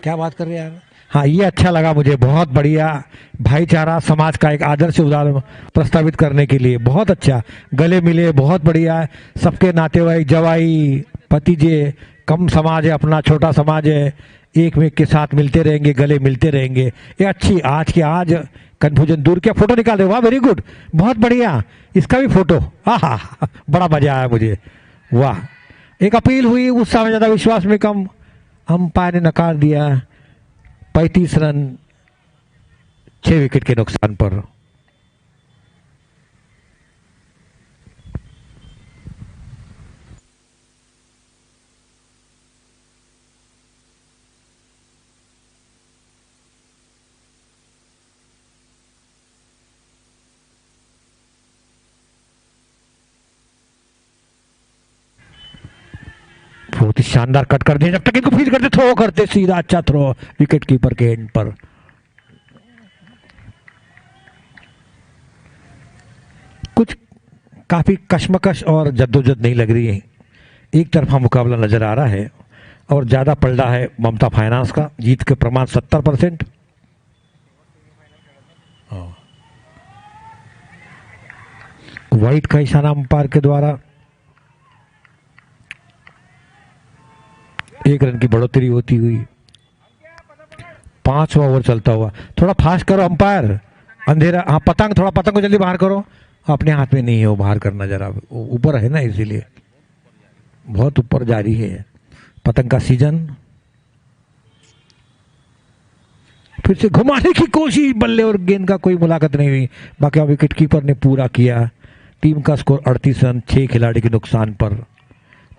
क्या बात कर रहे हैं यार। हाँ ये अच्छा लगा मुझे, बहुत बढ़िया। भाईचारा समाज का एक आदर्श उदाहरण प्रस्तावित करने के लिए बहुत अच्छा। गले मिले, बहुत बढ़िया। सबके नातेवाईक, जवाई, भतीजे, कम समाज है अपना, छोटा समाज है, एक में के साथ मिलते रहेंगे, गले मिलते रहेंगे। ये अच्छी आज कंफ्यूजन दूर किया। फोटो निकाल रहे, वाह वेरी गुड, बहुत बढ़िया। इसका भी फोटो, हाँ हाँ, बड़ा मजा आया मुझे, वाह। एक अपील हुई, उत्साह में ज्यादा विश्वास में कम, अंपायर ने नकार दिया। 35 रन 6 विकेट के नुकसान पर। बहुत ही शानदार कट कर दिया, जब तक इनको फील करते थ्रो करते सीधा, अच्छा थ्रो विकेट कीपर के एंड पर। कुछ काफी कश्मकश और जद्दोजहद नहीं लग रही है, एक तरफा मुकाबला नजर आ रहा है और ज्यादा पलड़ा है ममता फाइनेंस का। जीत के प्रमाण 70%। वाइट का इशारा अंपायर के द्वारा। 1 रन की बढ़ोतरी होती हुई, 5वां ओवर चलता हुआ। थोड़ा फास्ट करो अंपायर, अंधेरा। हाँ पतंग, थोड़ा पतंग को जल्दी बाहर करो। अपने हाथ में नहीं है वो बाहर करना, जरा ऊपर है ना, इसीलिए बहुत ऊपर जारी है पतंग का सीजन। फिर से घुमाने की कोशिश, बल्ले और गेंद का कोई मुलाकात नहीं हुई। बाकी विकेट कीपर ने पूरा किया। टीम का स्कोर 38 रन 6 खिलाड़ी के नुकसान पर।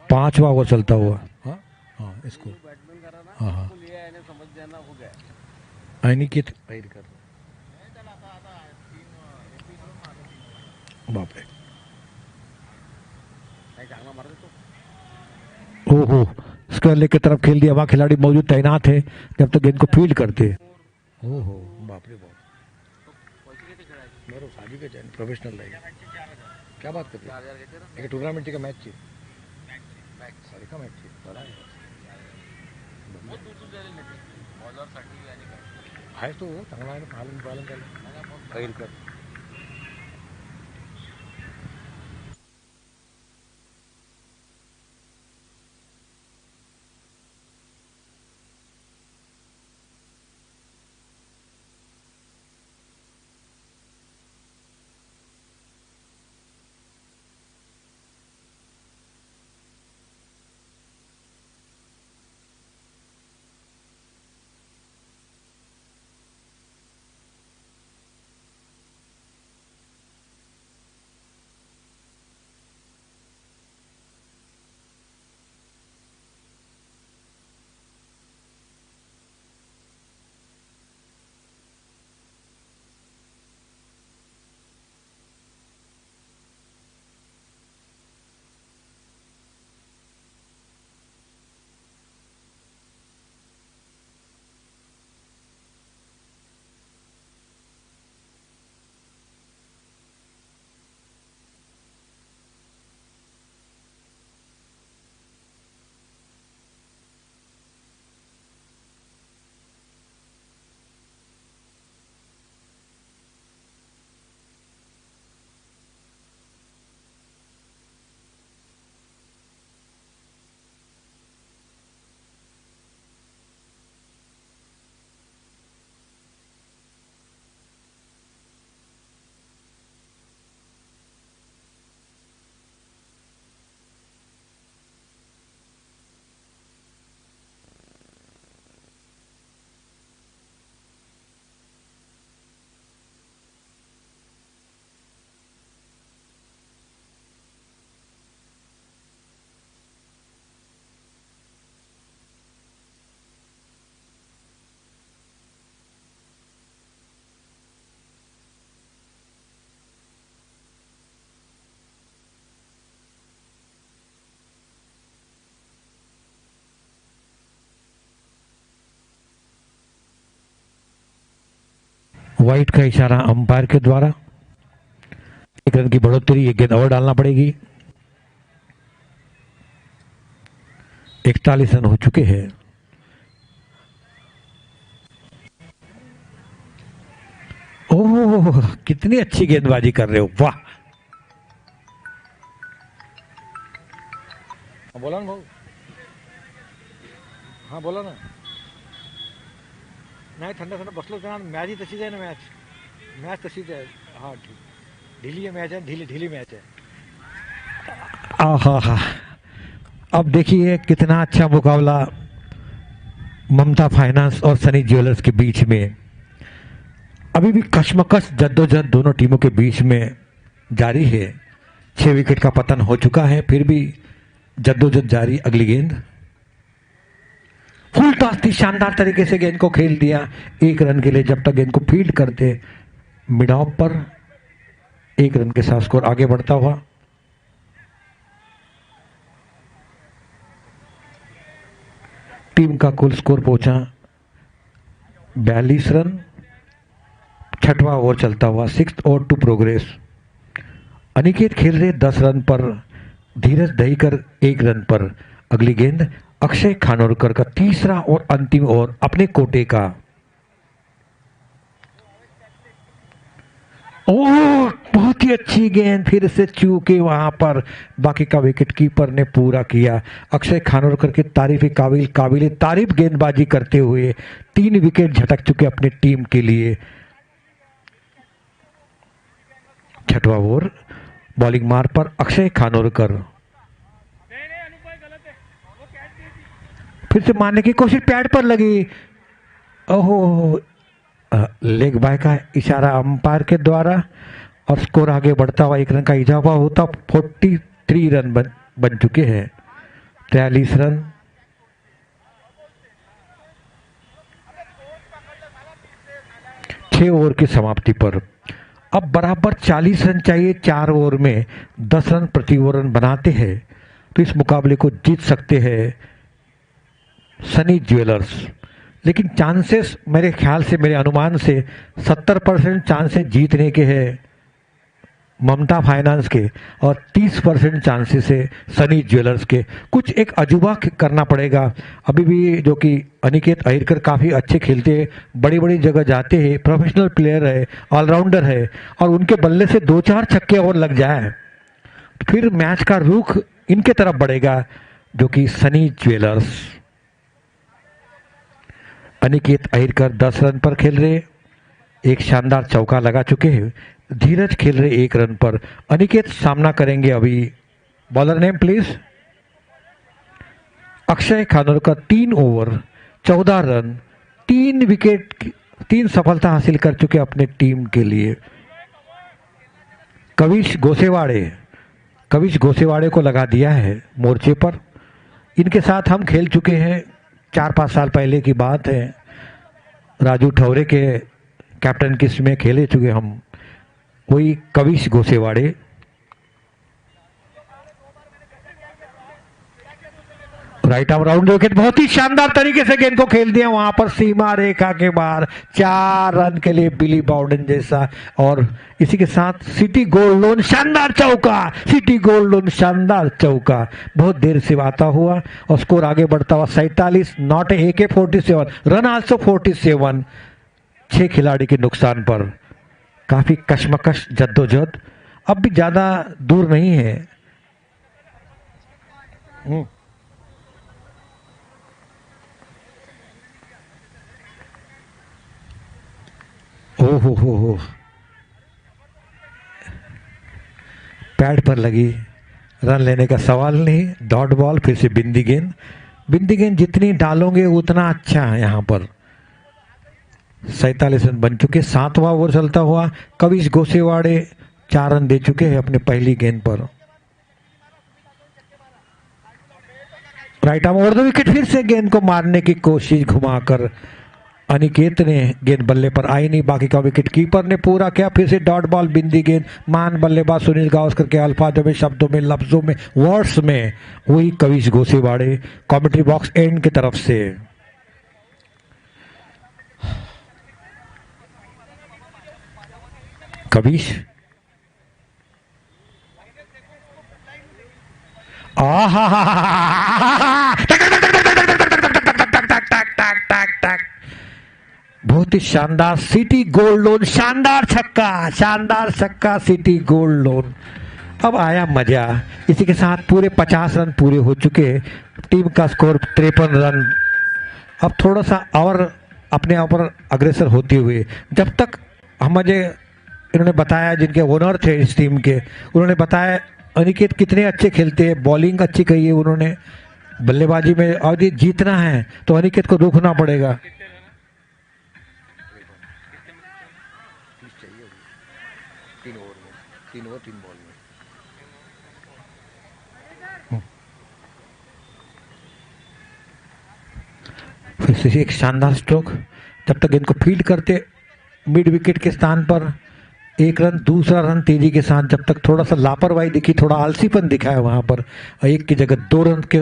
5वां ओवर चलता हुआ। हाँ हाँ इसको, बैट्समैन करा ना, हाँ हाँ उसको लिया है, समझ जाना हो गया। अनिकेत कर, बाप रे, नहीं चांगला मार दे तो। ओहो, स्क्वायर लेग की तरफ खेल दिया। वहां खिलाड़ी मौजूद तैनात है जब तक गेंद को फील्ड करते। ओहो बाप रे बाप, पैसे किती खेळायचे? मेरे शादी के चैन प्रोफेशनल लाइफ। क्या बात करते 4000 घेते ना हैं, टूर्नामेंट का मैच मॅक्स। सारे का मैच बड़ा बहुत दूर दूर जायला नेते बॉलरसाठी आणि काय आहे तो चांगला आहे ना, पालन पालन त्याला कर वाइट का इशारा अंपायर के द्वारा। 1 रन की बढ़ोतरी, एक गेंद और डालना पड़ेगी। 41 रन हो चुके हैं। ओह, कितनी अच्छी गेंदबाजी कर रहे हो, वाह। बोला ना भाऊ, हाँ बोला ना। नाही थंड थंड बसलो ना, मॅच ही तशीच आहे ना, मॅच तशीच आहे। हाँ ढीली है मैच है, ढीली मैच है। आहा, अब देखिए कितना अच्छा मुकाबला ममता फाइनेंस और सनी ज्वेलर्स के बीच में। अभी भी कशमकश जद्दोजहद दोनों टीमों के बीच में जारी है। 6 विकेट का पतन हो चुका है, फिर भी जद्दोजहद जारी। अगली गेंद फुल टॉस थी, शानदार तरीके से गेंद को खेल दिया 1 रन के लिए। जब तक गेंद को फील्ड करते मिड ऑफ पर 1 रन के साथ स्कोर आगे बढ़ता हुआ। टीम का कुल स्कोर पहुंचा 42 रन। 6वां ओवर चलता हुआ, 6th over to progress. Aniket खेल रहे 10 रन पर, धीरज दहीकर 1 रन पर। अगली गेंद अक्षय खानोलकर का तीसरा और अंतिम ओवर अपने कोटे का। ओह, बहुत ही अच्छी गेंद, फिर से चूके वहां पर। बाकी का विकेट कीपर ने पूरा किया। अक्षय खानोलकर की काबिल तारीफ गेंदबाजी करते हुए 3 विकेट झटक चुके अपनी टीम के लिए। 6वां ओवर बॉलिंग मार्ग पर अक्षय खानोलकर फिर से मारने की कोशिश, पैड पर लगी। ओहो, लेग बाय का इशारा अंपायर के द्वारा और स्कोर आगे बढ़ता हुआ। 1 रन का इजाफा होता, 43 रन बन चुके हैं। 43 रन। छह ओवर की समाप्ति पर अब बराबर 40 रन चाहिए। 4 ओवर में 10 रन प्रति ओवर बनाते हैं तो इस मुकाबले को जीत सकते हैं सनी ज्वेलर्स। लेकिन चांसेस मेरे ख्याल से, मेरे अनुमान से 70% चांसेस जीतने के हैं ममता फाइनेंस के और 30% चांसेस है सनी ज्वेलर्स के। कुछ एक अजूबा करना पड़ेगा। अभी भी जो कि अनिकेत अहिरकर काफ़ी अच्छे खेलते हैं, बड़ी बड़ी जगह जाते हैं, प्रोफेशनल प्लेयर है, ऑलराउंडर है, और उनके बल्ले से 2-4 छक्के और लग जाए फिर मैच का रुख इनके तरफ बढ़ेगा, जो कि सनी ज्वेलर्स। अनिकेत अहिरकर 10 रन पर खेल रहे, एक शानदार चौका लगा चुके हैं। धीरज खेल रहे 1 रन पर। अनिकेत सामना करेंगे अभी। Bowler name please. Akshay Khanolkar 3 over 14 run 3 wicket 3 सफलता हासिल कर चुके अपने टीम के लिए। कविश गोसेवाड़े को लगा दिया है मोर्चे पर। इनके साथ हम खेल चुके हैं, 4-5 साल पहले की बात है। राजू ठौरे के कैप्टन किस में खेले चुके हम, वही Kavish Gosewade. Right arm round wicket, बहुत ही शानदार तरीके से गेंद को खेल दिया वहां पर सीमा रेखा के बाहर। 4 रन के लिए बिली बाउडन जैसा। और इसी के साथ सिटी गोल्ड लोन शानदार चौका, सिटी गोल्ड लोन शानदार चौका बहुत देर से आता हुआ और स्कोर आगे बढ़ता हुआ 47 नॉट AK 47 रन आल्सो 47। 6 खिलाड़ी के नुकसान पर काफी कशमकश जद्दोजहद अब भी ज्यादा दूर नहीं है। ओहो हो, पैड पर लगी, रन लेने का सवाल नहीं। डॉट बॉल, फिर से बिंदी गेंद जितनी डालोगे उतना अच्छा है। यहाँ पर 47 रन बन चुके। 7वां ओवर चलता हुआ, कविश गोसेवाड़े 4 रन दे चुके हैं अपने पहली गेंद पर। Right arm over the wicket, फिर से गेंद को मारने की कोशिश घुमाकर अनिकेत ने, गेंद बल्ले पर आई नहीं। बाकी का विकेट कीपर ने पूरा किया। फिर से डॉट बॉल, बिंदी गेंद। महान बल्लेबाज सुनील गावस्कर के अल्फाजों में, शब्दों में, लफ्जों में, वर्ड्स में वही कविश गोसेवाड़े। कमेंट्री बॉक्स एंड की तरफ से कविश, बहुत ही शानदार सिटी गोल्ड लोन, शानदार छक्का सिटी गोल्ड लोन। अब आया मजा। इसी के साथ पूरे 50 रन पूरे हो चुके, टीम का स्कोर 53 रन। अब थोड़ा सा और अपने ऊपर अग्रसर होते हुए, जब तक हम मुझे इन्होंने बताया, जिनके ओनर थे इस टीम के, उन्होंने बताया अनिकेत कितने अच्छे खेलते हैं, बॉलिंग अच्छी कही है उन्होंने, बल्लेबाजी में और ये जीतना है तो अनिकेत को रोकना पड़ेगा। तीन ओवर 3 बॉल में। फिर से एक शानदार स्ट्रोक, जब तक इनको फील्ड करते मिड विकेट के स्थान पर 1 रन, दूसरा रन तेजी के साथ, जब तक थोड़ा सा लापरवाही दिखी, थोड़ा आलसीपन दिखा है वहां पर, 1 की जगह 2 रन के,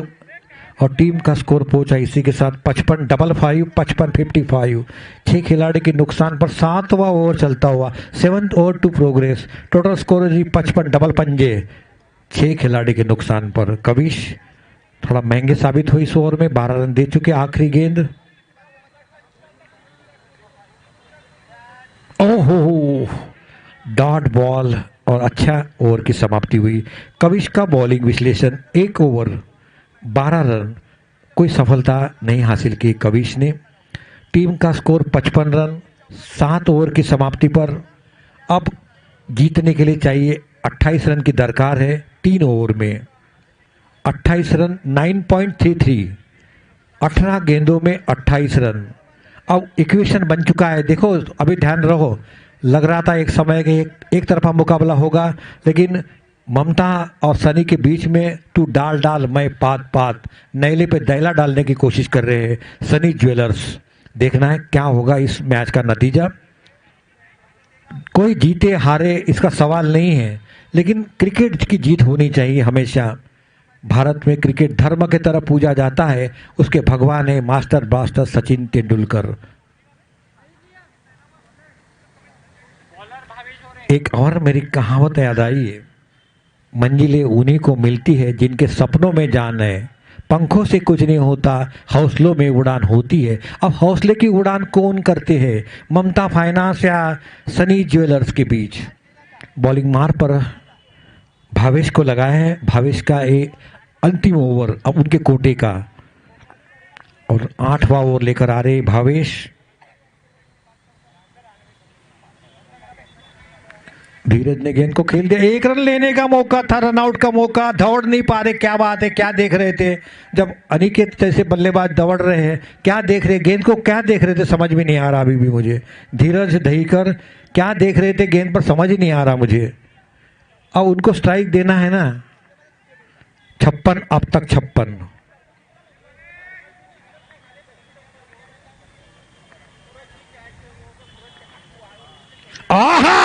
और टीम का स्कोर पहुंचा इसी के साथ 55 डबल 5 55 55। 6 खिलाड़ी के नुकसान पर 7वां ओवर चलता हुआ, 7th over to progress, total score जी 55 डबल पंजे, 6 खिलाड़ी के नुकसान पर। कविश थोड़ा महंगे साबित हुई इस ओवर में, 12 रन दे चुके। आखिरी गेंद, ओहो डॉट बॉल, और अच्छा ओवर की समाप्ति हुई। कविश का बॉलिंग विश्लेषण, 1 ओवर 12 रन, कोई सफलता नहीं हासिल की कविश ने। टीम का स्कोर 55 रन, 7 ओवर की समाप्ति पर। अब जीतने के लिए चाहिए 28 रन की दरकार है 3 ओवर में। 28 रन 9.33, 18 गेंदों में 28 रन। अब इक्वेशन बन चुका है, देखो अभी ध्यान रहो, लग रहा था एक समय के एक तरफा मुकाबला होगा, लेकिन ममता और सनी के बीच में तू डाल डाल मैं पात पात, नैले पे दैला डालने की कोशिश कर रहे हैं सनी ज्वेलर्स। देखना है क्या होगा इस मैच का नतीजा। कोई जीते हारे इसका सवाल नहीं है, लेकिन क्रिकेट की जीत होनी चाहिए हमेशा। भारत में क्रिकेट धर्म की तरह पूजा जाता है, उसके भगवान है मास्टर ब्लास्टर सचिन तेंदुलकर। एक और मेरी कहावत याद आई है, मंजिलें उन्हीं को मिलती है जिनके सपनों में जान है, पंखों से कुछ नहीं होता, हौसलों में उड़ान होती है। अब हौसले की उड़ान कौन करते हैं, ममता फाइनेंस या सनी ज्वेलर्स के बीच। बॉलिंग मार पर भावेश को लगाया है, भावेश का एक अंतिम ओवर अब उनके कोटे का, और 8वां ओवर लेकर आ रहे भावेश। धीरज ने गेंद को खेल दिया, 1 रन लेने का मौका था, रन आउट का मौका, दौड़ नहीं पा रहे, क्या बात है, क्या देख रहे थे जब अनिकेत जैसे बल्लेबाज दौड़ रहे हैं, क्या देख रहे, गेंद को क्या देख रहे थे समझ में नहीं आ रहा अभी भी मुझे। धीरज दहीकर क्या देख रहे थे गेंद पर समझ ही नहीं आ रहा मुझे। अब उनको स्ट्राइक देना है ना, 56 अब तक 56। आहा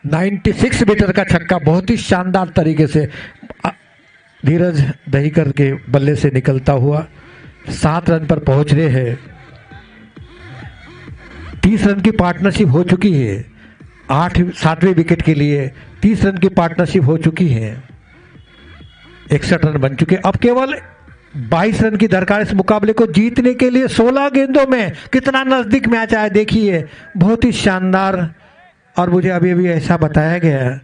96 मीटर का छक्का, बहुत ही शानदार तरीके से धीरज दहीकर के बल्ले से निकलता हुआ 7 रन पर पहुंच रहे हैं। 30 रन की पार्टनरशिप हो चुकी है, 7वें विकेट के लिए 30 रन की पार्टनरशिप हो चुकी है, 61 रन बन चुके। अब केवल 22 रन की दरकार इस मुकाबले को जीतने के लिए। 16 गेंदों में कितना नजदीक मैच आया देखिए, बहुत ही शानदार। और मुझे अभी अभी ऐसा बताया गया,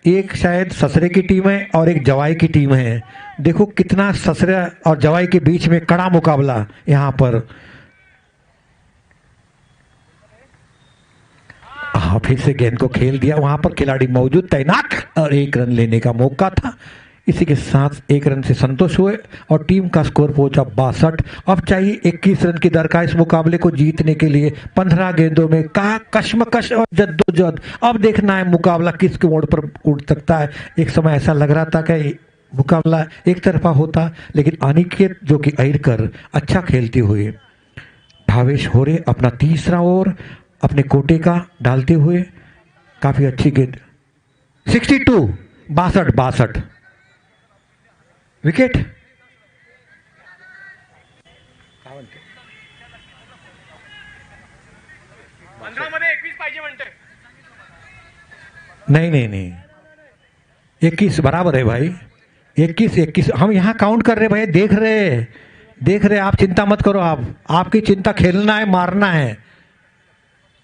एक शायद ससरे की टीम है और एक जवाई की टीम है। देखो कितना ससरे और जवाई के बीच में कड़ा मुकाबला यहां पर। हाँ, फिर से गेंद को खेल दिया, वहां पर खिलाड़ी मौजूद तैनात और 1 रन लेने का मौका था। इसी के साथ 1 रन से संतोष हुए और टीम का स्कोर पहुंचा 62। अब चाहिए 21 रन की दरकार इस मुकाबले को जीतने के लिए। 15 गेंदों में कहा कश्मकश और जद्दोजहद। अब देखना है मुकाबला किसके मोड़ पर उठ सकता है। एक समय ऐसा लग रहा था कि मुकाबला एक तरफा होता, लेकिन अनिकेत जो कि अहिरकर अच्छा खेलते हुए भावेश हो रहे अपना 3रा ओवर अपने कोटे का डालते हुए, काफी अच्छी गेंद, 62 62 विकेट। नहीं नहीं नहीं, 21 बराबर है भाई, 21 हम यहाँ काउंट कर रहे भाई, देख रहे आप चिंता मत करो। आप, आपकी चिंता खेलना है मारना है,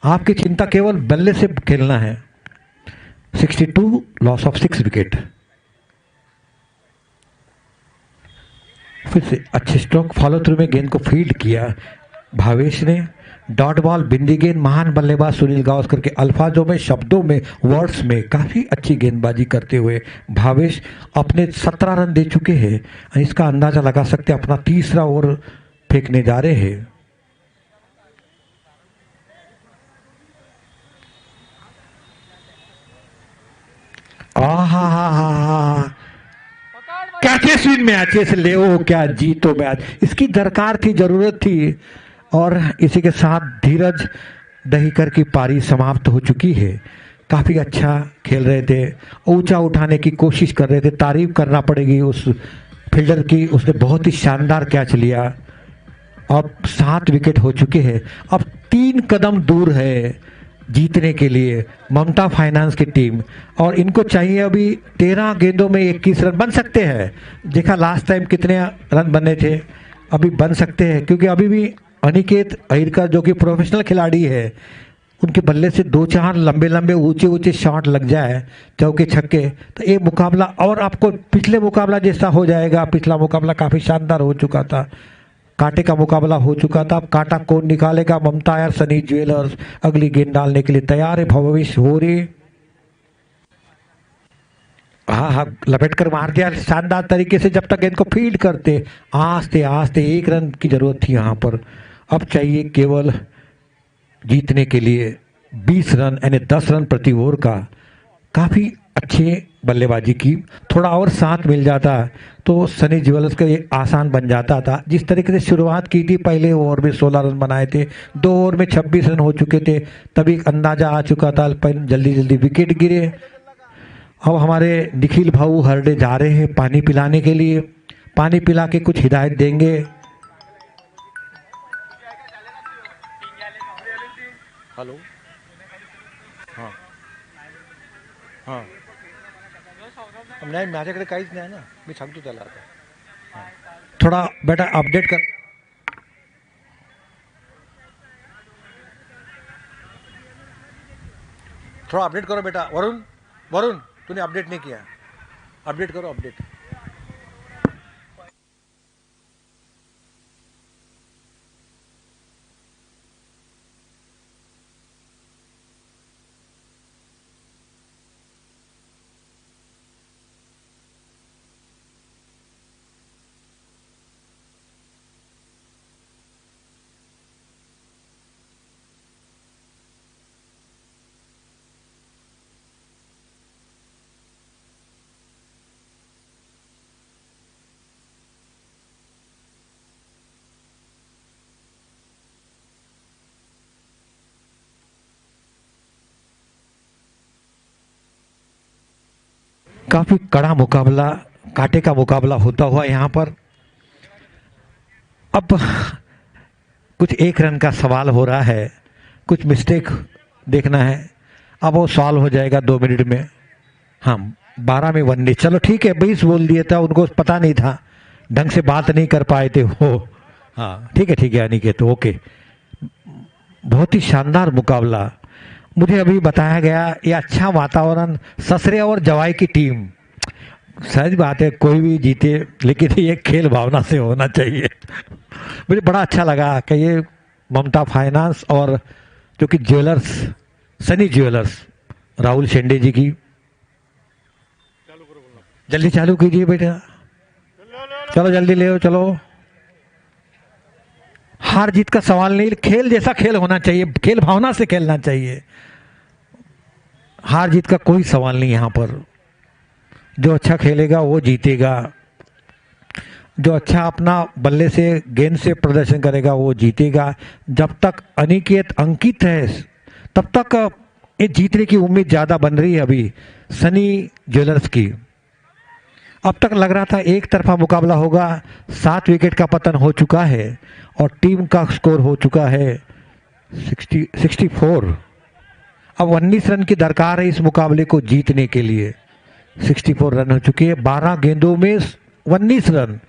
आपकी चिंता केवल बल्ले से खेलना है। 62 लॉस ऑफ 6 विकेट। फिर से अच्छे स्ट्रोक फॉलो थ्रू में गेंद को फील्ड किया भावेश ने। डॉट बॉल बिंदी गेंद, महान बल्लेबाज सुनील गावस्कर के अल्फाजों में, शब्दों में, वर्ड्स में काफी अच्छी गेंदबाजी करते हुए भावेश अपने 17 रन दे चुके हैं। इसका अंदाजा लगा सकते हैं, अपना तीसरा ओवर फेंकने जा रहे हैं। कैचे स्विंग मैचेस ले, ओ क्या जीतो मैच, इसकी दरकार थी, जरूरत थी। और इसी के साथ धीरज दहीकर की पारी समाप्त हो चुकी है। काफी अच्छा खेल रहे थे, ऊंचा उठाने की कोशिश कर रहे थे, तारीफ करना पड़ेगी उस फील्डर की, उसने बहुत ही शानदार कैच लिया। अब 7 विकेट हो चुके हैं, अब 3 कदम दूर है जीतने के लिए ममता फाइनेंस की टीम। और इनको चाहिए अभी 13 गेंदों में 21 रन बन सकते हैं। देखा लास्ट टाइम कितने रन बने थे, अभी बन सकते हैं, क्योंकि अभी भी अनिकेत अहिरकर जो कि प्रोफेशनल खिलाड़ी है, उनके बल्ले से 2-4 लंबे लंबे ऊंचे शॉट लग जाए, चौके छक्के, तो ये मुकाबला और आपको पिछले मुकाबला जैसा हो जाएगा। पिछला मुकाबला काफ़ी शानदार हो चुका था, कांटे का मुकाबला हो चुका था। अब कांटा कौन निकालेगा, ममता या सनी ज्वेलर्स अगली गेंद डालने के लिए तैयार है। भविष्य हो रही, हाँ, लपेट कर मार दिया शानदार तरीके से। जब तक गेंद को फील्ड करते, आस्ते 1 रन की जरूरत थी यहाँ पर। अब चाहिए केवल जीतने के लिए 20 रन, यानी 10 रन प्रति ओवर का। काफ़ी अच्छे बल्लेबाजी की, थोड़ा और साथ मिल जाता तो सनी ज्वेलर्स का ये आसान बन जाता था। जिस तरीके से शुरुआत की थी, पहले ओवर में 16 रन बनाए थे, 2 ओवर में 26 रन हो चुके थे, तभी अंदाजा आ चुका था, जल्दी विकेट गिरे। अब हमारे निखिल भाऊ हरडे जा रहे हैं पानी पिलाने के लिए, पानी पिला के कुछ हिदायत देंगे। हेलो, हाँ हाँ, नाही माझ्याकडे काहीच नाही ना, मी सांगतो त्याला आता। थोड़ा बेटा अपडेट कर, थोड़ा अपडेट करो बेटा। वरुण तूने अपडेट नहीं किया, अपडेट करो, अपडेट। काफी कड़ा मुकाबला, कांटे का मुकाबला होता हुआ यहाँ पर। अब कुछ 1 रन का सवाल हो रहा है, कुछ मिस्टेक देखना है। अब वो सॉल्व हो जाएगा 2 मिनट में। हाँ, 12 में 1 नहीं, चलो ठीक है, 20 बोल दिया था, उनको पता नहीं था, ढंग से बात नहीं कर पाए थे वो। हाँ ठीक है अनिकेत, तो ओके। बहुत ही शानदार मुकाबला। मुझे अभी बताया गया ये अच्छा वातावरण, ससरे और जवाई की टीम, सच बात है, कोई भी जीते लेकिन ये खेल भावना से होना चाहिए। मुझे बड़ा अच्छा लगा कि ये ममता फाइनेंस और जो कि ज्वेलर्स, सनी ज्वेलर्स, राहुल शेंडे जी की, जल्दी चालू कीजिए बेटा, चलो जल्दी ले, चलो। हार जीत का सवाल नहीं, खेल जैसा खेल होना चाहिए, खेल भावना से खेलना चाहिए। हार जीत का कोई सवाल नहीं यहाँ पर। जो अच्छा खेलेगा वो जीतेगा, जो अच्छा अपना बल्ले से गेंद से प्रदर्शन करेगा वो जीतेगा। जब तक अनिकेत अंकित है तब तक ये जीतने की उम्मीद ज़्यादा बन रही है अभी सनी ज्वेलर्स की। अब तक लग रहा था एक तरफा मुकाबला होगा, 7 विकेट का पतन हो चुका है और टीम का स्कोर हो चुका है 64। अब 19 रन की दरकार है इस मुकाबले को जीतने के लिए। 64 रन हो चुके हैं, 12 गेंदों में 19 रन।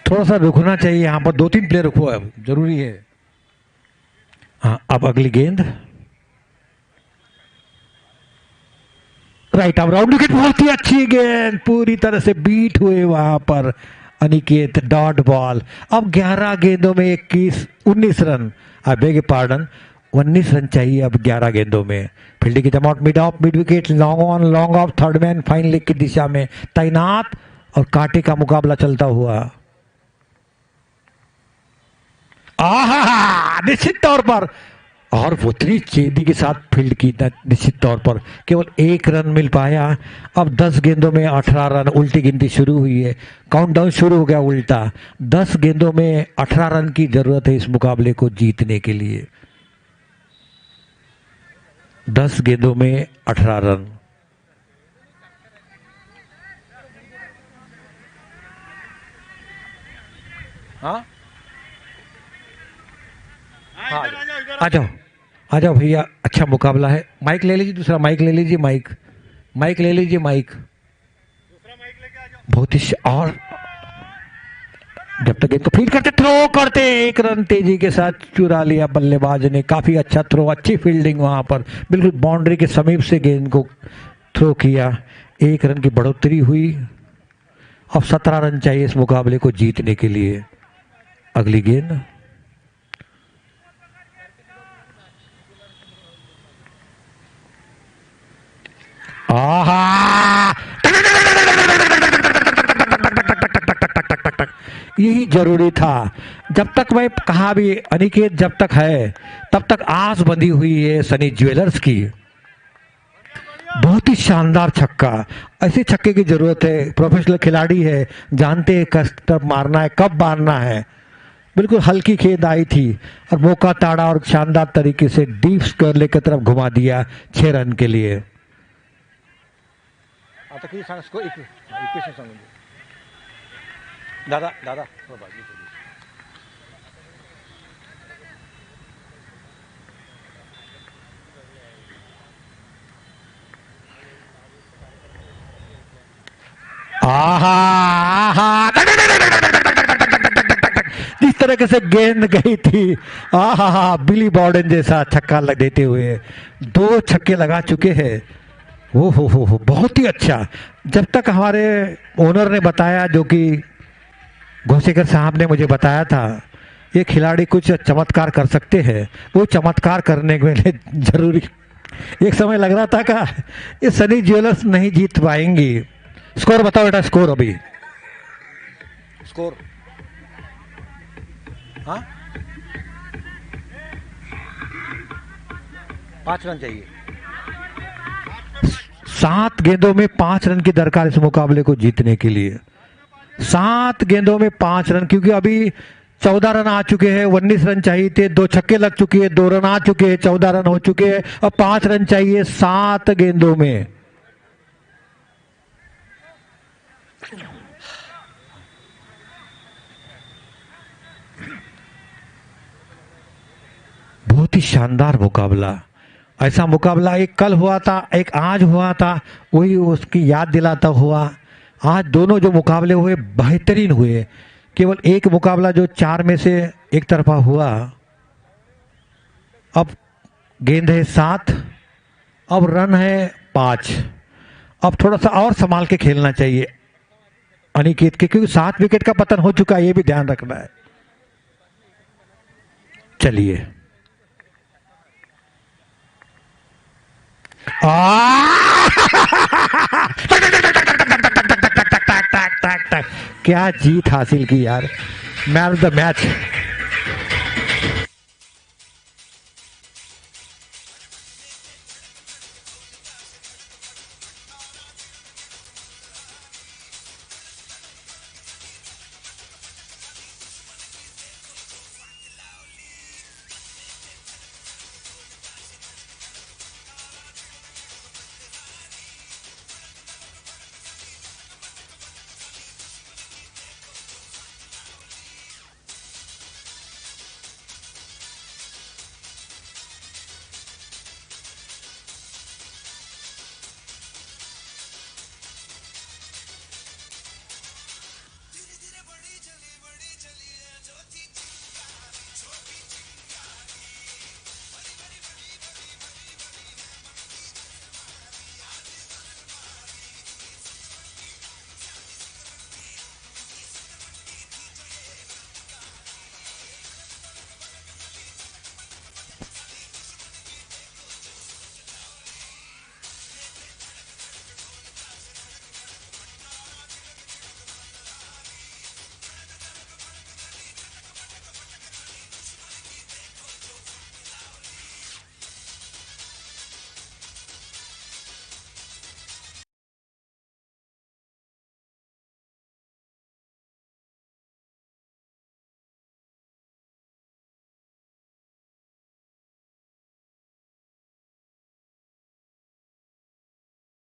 थोड़ा सा रुकना चाहिए यहाँ पर, 2-3 प्लेयर रुको, अब जरूरी है। हाँ, अब अगली गेंद राइट, अब राउंड विकेट, बहुत ही अच्छी गेंद, पूरी तरह से बीट हुए वहां पर अनिकेत, डॉट बॉल। अब 11 गेंदों में 19 run, I beg pardon, 19 run चाहिए अब 11 गेंदों में। फील्डिंग की जमावट, mid off, mid wicket, long on, long of, third man fine leg की दिशा में तैनात और कांटे का मुकाबला चलता हुआ। आहा, निश्चित तौर पर, और उतनी चेदी के साथ फील्ड की, निश्चित तौर पर केवल 1 रन मिल पाया। अब 10 गेंदों में 18 रन, उल्टी गिनती शुरू हुई है, काउंटडाउन शुरू हो गया उल्टा। 10 गेंदों में 18 रन की जरूरत है इस मुकाबले को जीतने के लिए। 10 गेंदों में 18 रन। हाँ, आ जाओ भैया, अच्छा मुकाबला है। माइक ले लीजिए, दूसरा माइक ले लीजिए, माइक ले लीजिए, माइक बहुत ही। और जब तक गेंद को फील्ड करते, थ्रो करते, 1 रन तेजी के साथ चुरा लिया बल्लेबाज ने। काफी अच्छा थ्रो, अच्छी फील्डिंग वहां पर, बिल्कुल बाउंड्री के समीप से गेंद को थ्रो किया। 1 रन की बढ़ोतरी हुई। अब 17 रन चाहिए इस मुकाबले को जीतने के लिए। अगली गेंद, आहा, यही जरूरी था। जब तक मैं कहा भी अनिकेत जब तक है तब तक आस बंधी हुई है सनी ज्वेलर्स की। बहुत ही शानदार छक्का, ऐसे छक्के की जरूरत है। प्रोफेशनल खिलाड़ी है, जानते हैं कब मारना है, कब मारना है। बिल्कुल हल्की गेंद आई थी और मौका ताड़ा और शानदार तरीके से डीप स्क्वायर की तरफ घुमा दिया 6 रन के लिए। दादा दादा जिस तरह से गेंद गई थी, आहा, बिली बॉर्डन जैसा छक्का लग देते हुए 2 छक्के लगा चुके हैं। हो, बहुत ही अच्छा। जब तक हमारे ओनर ने बताया, जो कि घोसेकर साहब ने मुझे बताया था, ये खिलाड़ी कुछ चमत्कार कर सकते हैं, वो चमत्कार करने के लिए जरूरी, एक समय लग रहा था का ये सनी ज्वेलर्स नहीं जीत पाएंगी। स्कोर बताओ बेटा, स्कोर अभी, स्कोर। हाँ, 5 रन चाहिए। 7 गेंदों में 5 रन की दरकार इस मुकाबले को जीतने के लिए। 7 गेंदों में 5 रन, क्योंकि अभी 14 रन आ चुके हैं, 19 रन चाहिए थे, 2 छक्के लग चुके हैं, 2 रन आ चुके हैं, 14 रन हो चुके हैं। अब 5 रन चाहिए 7 गेंदों में। बहुत ही शानदार मुकाबला। ऐसा मुकाबला एक कल हुआ था, एक आज हुआ था, वही उसकी याद दिलाता हुआ। आज दोनों जो मुकाबले हुए बेहतरीन हुए। केवल एक मुकाबला जो 4 में से एक तरफा हुआ। अब गेंद है 7, अब रन है 5। अब थोड़ा सा और संभाल के खेलना चाहिए अनिकेत के, क्योंकि 7 विकेट का पतन हो चुका है, ये भी ध्यान रखना है। चलिए, क्या जीत हासिल की यार, मैन ऑफ द मैच।